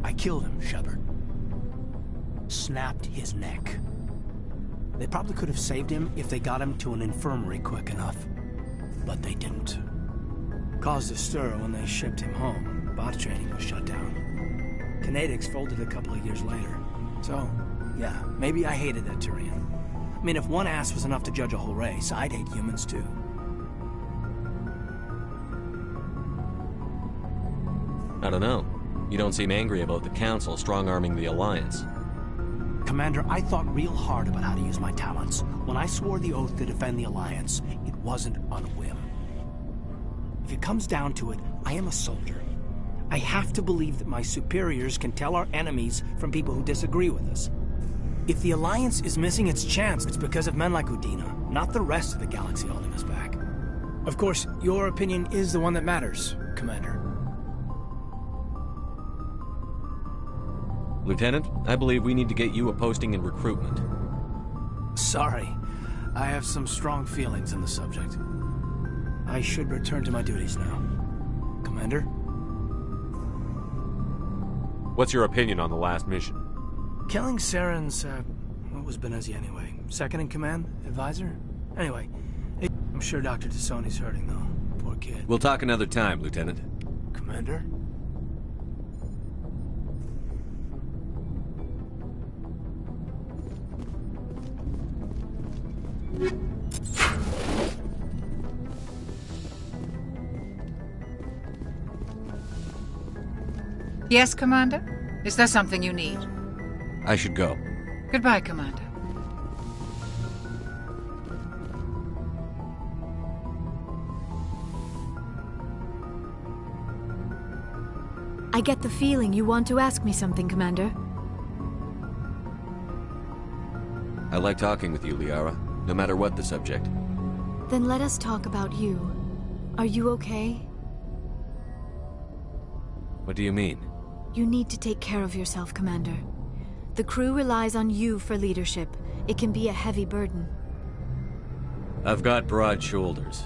I killed him, Shepard. Snapped his neck. They probably could have saved him if they got him to an infirmary quick enough. But they didn't. Caused a stir when they shipped him home. Bot training was shut down. Kinetics folded a couple of years later. So, yeah, maybe I hated that Turian. I mean, if one ass was enough to judge a whole race, I'd hate humans too. I don't know. You don't seem angry about the Council strong-arming the Alliance. Commander, I thought real hard about how to use my talents. When I swore the oath to defend the Alliance, it wasn't on a whim. If it comes down to it, I am a soldier. I have to believe that my superiors can tell our enemies from people who disagree with us. If the Alliance is missing its chance, it's because of men like Udina, not the rest of the galaxy holding us back. Of course, your opinion is the one that matters, Commander. Lieutenant, I believe we need to get you a posting in recruitment. Sorry. I have some strong feelings on the subject. I should return to my duties now. Commander? What's your opinion on the last mission? Killing Saren's, what was Benezi anyway? Second in command? Advisor? Anyway, I'm sure Dr. T'Soni's hurting, though. Poor kid. We'll talk another time, Lieutenant. Commander? Yes, Commander? Is there something you need? I should go. Goodbye, Commander. I get the feeling you want to ask me something, Commander. I like talking with you, Liara, no matter what the subject. Then let us talk about you. Are you okay? What do you mean? You need to take care of yourself, Commander. The crew relies on you for leadership. It can be a heavy burden. I've got broad shoulders.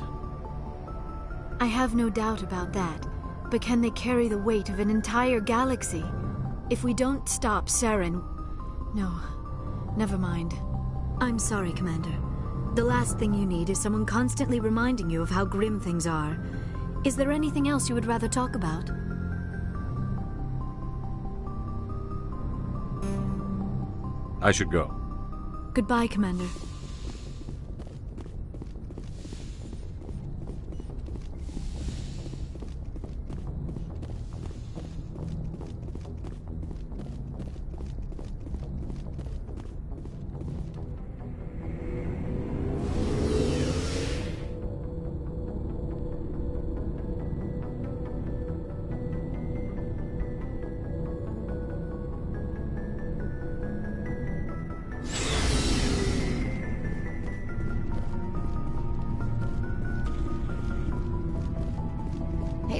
I have no doubt about that. But can they carry the weight of an entire galaxy? If we don't stop Saren... No, never mind. I'm sorry, Commander. The last thing you need is someone constantly reminding you of how grim things are. Is there anything else you would rather talk about? I should go. Goodbye, Commander.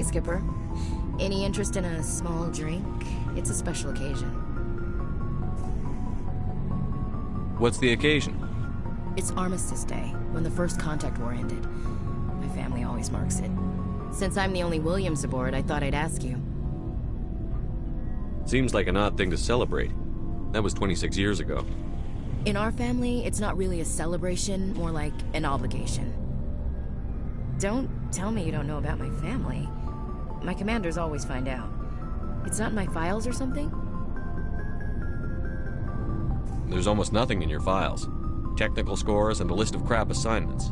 Skipper. Any interest in a small drink? It's a special occasion. What's the occasion? It's Armistice Day, when the First Contact War ended. My family always marks it. Since I'm the only Williams aboard, I thought I'd ask you. Seems like an odd thing to celebrate. That was 26 years ago. In our family, it's not really a celebration, more like an obligation. Don't tell me you don't know about my family. My commanders always find out. It's not in my files or something? There's almost nothing in your files. Technical scores and a list of crap assignments.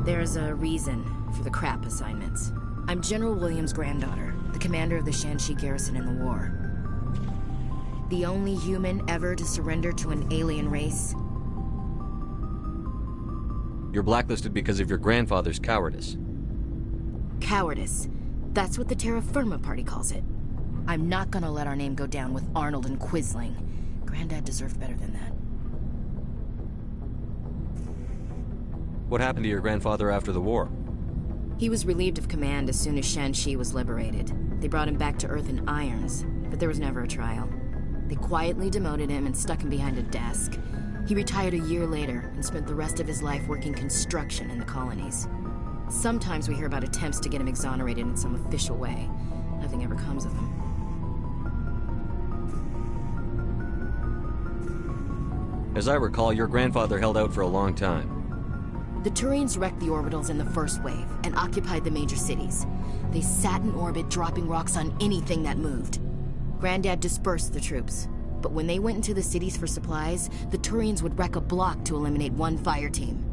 There's a reason for the crap assignments. I'm General Williams' granddaughter, the commander of the Shanxi garrison in the war. The only human ever to surrender to an alien race. You're blacklisted because of your grandfather's cowardice. Cowardice. That's what the Terra Firma Party calls it. I'm not gonna let our name go down with Arnold and Quisling. Granddad deserved better than that. What happened to your grandfather after the war? He was relieved of command as soon as Shanxi was liberated. They brought him back to Earth in irons, but there was never a trial. They quietly demoted him and stuck him behind a desk. He retired a year later and spent the rest of his life working construction in the colonies. Sometimes we hear about attempts to get him exonerated in some official way. Nothing ever comes of him. As I recall, your grandfather held out for a long time. The Turians wrecked the orbitals in the first wave and occupied the major cities. They sat in orbit, dropping rocks on anything that moved. Granddad dispersed the troops, but when they went into the cities for supplies, the Turians would wreck a block to eliminate one fire team.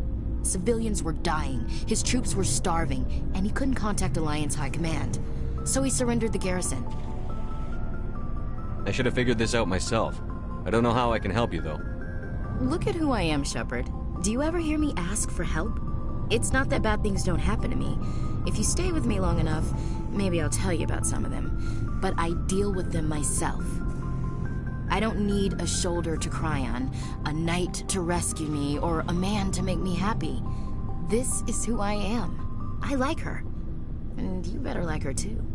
Civilians were dying, his troops were starving, and he couldn't contact Alliance High Command. So he surrendered the garrison. I should have figured this out myself. I don't know how I can help you, though. Look at who I am, Shepard. Do you ever hear me ask for help? It's not that bad things don't happen to me. If you stay with me long enough, maybe I'll tell you about some of them. But I deal with them myself. I don't need a shoulder to cry on, a knight to rescue me, or a man to make me happy. This is who I am. I like her. And you better like her too.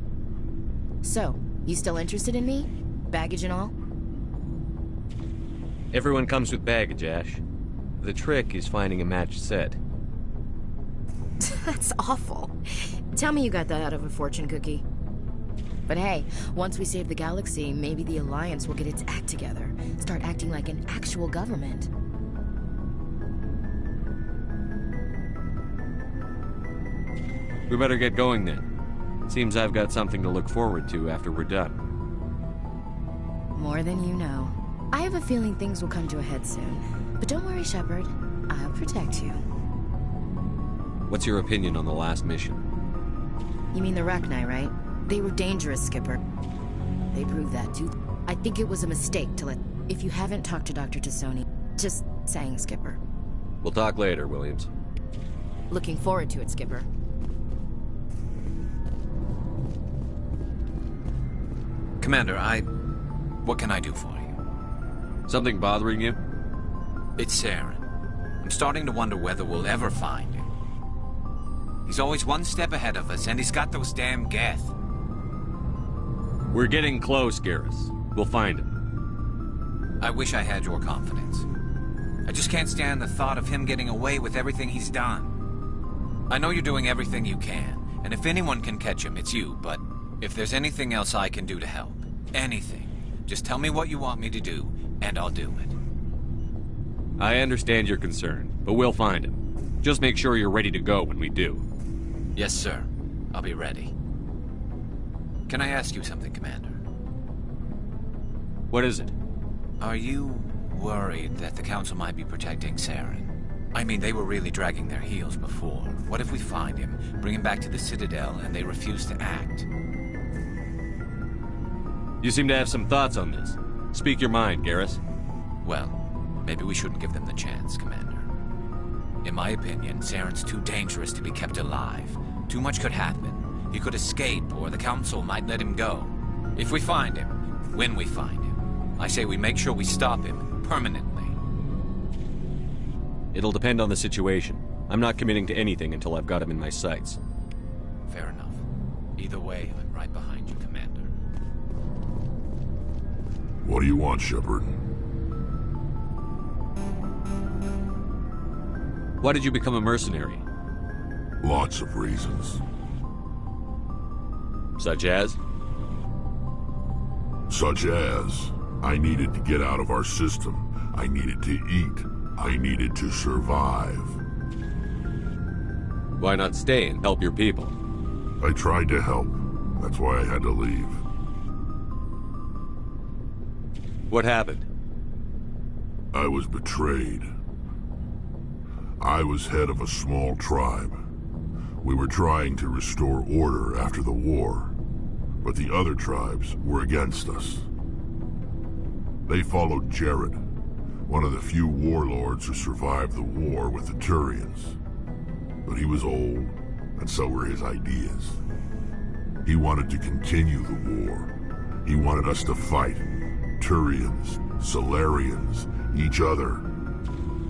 So, you still interested in me? Baggage and all? Everyone comes with baggage, Ash. The trick is finding a matched set. That's awful. Tell me you got that out of a fortune cookie. But hey, once we save the galaxy, maybe the Alliance will get its act together. Start acting like an actual government. We better get going then. Seems I've got something to look forward to after we're done. More than you know. I have a feeling things will come to a head soon. But don't worry, Shepard. I'll protect you. What's your opinion on the last mission? You mean the Rachni, right? They were dangerous, Skipper. They proved that, too. I think it was a mistake to let... If you haven't talked to Dr. Tassoni, just saying, Skipper. We'll talk later, Williams. Looking forward to it, Skipper. Commander, what can I do for you? Something bothering you? It's Saren. I'm starting to wonder whether we'll ever find him. He's always one step ahead of us, and he's got those damn Geth. We're getting close, Garrus. We'll find him. I wish I had your confidence. I just can't stand the thought of him getting away with everything he's done. I know you're doing everything you can, and if anyone can catch him, it's you, but if there's anything else I can do to help, anything, just tell me what you want me to do, and I'll do it. I understand your concern, but we'll find him. Just make sure you're ready to go when we do. Yes, sir. I'll be ready. Can I ask you something, Commander? What is it? Are you worried that the Council might be protecting Saren? I mean, they were really dragging their heels before. What if we find him, bring him back to the Citadel, and they refuse to act? You seem to have some thoughts on this. Speak your mind, Garrus. Well, maybe we shouldn't give them the chance, Commander. In my opinion, Saren's too dangerous to be kept alive. Too much could happen. He could escape, or the Council might let him go. If we find him, when we find him, I say we make sure we stop him permanently. It'll depend on the situation. I'm not committing to anything until I've got him in my sights. Fair enough. Either way, I'm right behind you, Commander. What do you want, Shepard? Why did you become a mercenary? Lots of reasons. Such as? Such as, I needed to get out of our system. I needed to eat. I needed to survive. Why not stay and help your people? I tried to help. That's why I had to leave. What happened? I was betrayed. I was head of a small tribe. We were trying to restore order after the war, but the other tribes were against us. They followed Jared, one of the few warlords who survived the war with the Turians. But he was old, and so were his ideas. He wanted to continue the war. He wanted us to fight. Turians, Solarians, each other.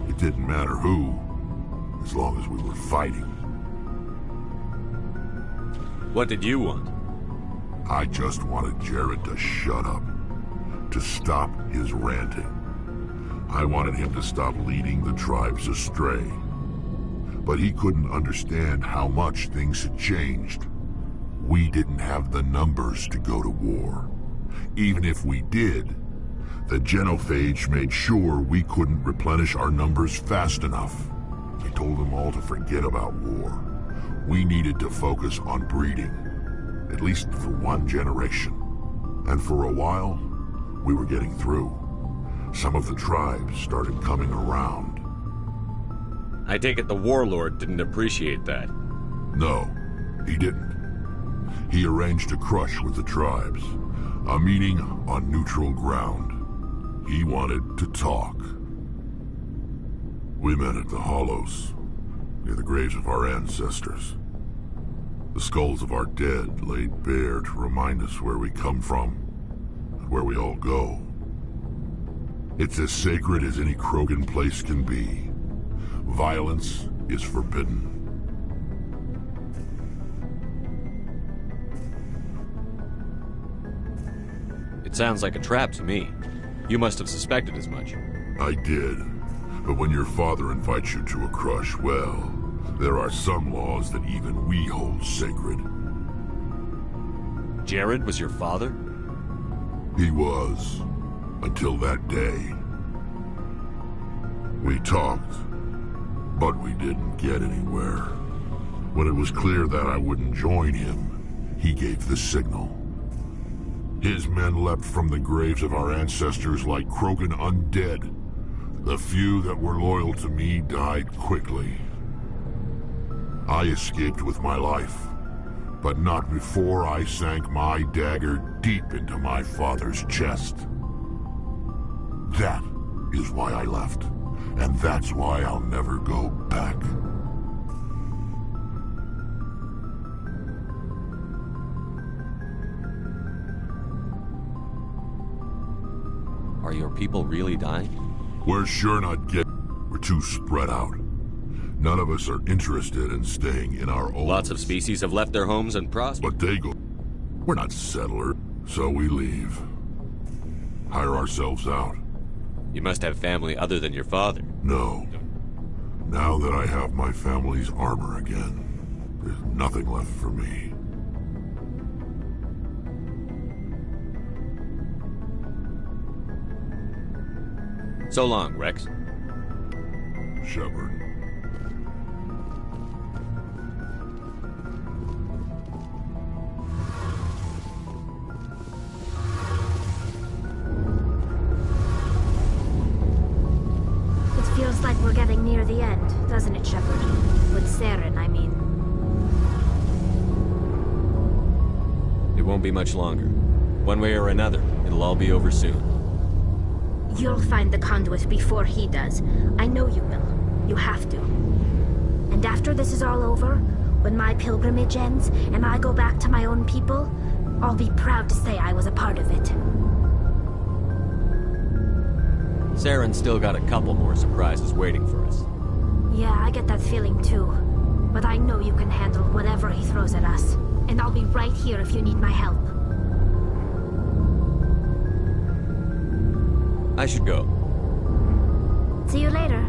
It didn't matter who, as long as we were fighting. What did you want? I just wanted Jared to shut up, to stop his ranting. I wanted him to stop leading the tribes astray. But he couldn't understand how much things had changed. We didn't have the numbers to go to war. Even if we did, the genophage made sure we couldn't replenish our numbers fast enough. I told them all to forget about war. We needed to focus on breeding, at least for one generation. And for a while, we were getting through. Some of the tribes started coming around. I take it the warlord didn't appreciate that. No, he didn't. He arranged a crush with the tribes, a meeting on neutral ground. He wanted to talk. We met at the Hollows, near the graves of our ancestors. The skulls of our dead laid bare to remind us where we come from, and where we all go. It's as sacred as any Krogan place can be. Violence is forbidden. It sounds like a trap to me. You must have suspected as much. I did. But when your father invites you to a crush, well, there are some laws that even we hold sacred. Jared was your father? He was. Until that day. We talked, but we didn't get anywhere. When it was clear that I wouldn't join him, he gave the signal. His men leapt from the graves of our ancestors like Krogan undead. The few that were loyal to me died quickly. I escaped with my life, but not before I sank my dagger deep into my father's chest. That is why I left, and that's why I'll never go back. Are your people really dying? We're sure not getting. We're too spread out. None of us are interested in staying in our own... Lots of species have left their homes and prospered. But they go... We're not settlers, so we leave. Hire ourselves out. You must have family other than your father. No. Now that I have my family's armor again, there's nothing left for me. So long, Rex. Shepard. It feels like we're getting near the end, doesn't it, Shepard? With Saren, I mean. It won't be much longer. One way or another, it'll all be over soon. You'll find the conduit before he does. I know you will. You have to. And after this is all over, when my pilgrimage ends and I go back to my own people, I'll be proud to say I was a part of it. Saren's still got a couple more surprises waiting for us. Yeah, I get that feeling too. But I know you can handle whatever he throws at us. and I'll be right here if you need my help. I should go. See you later.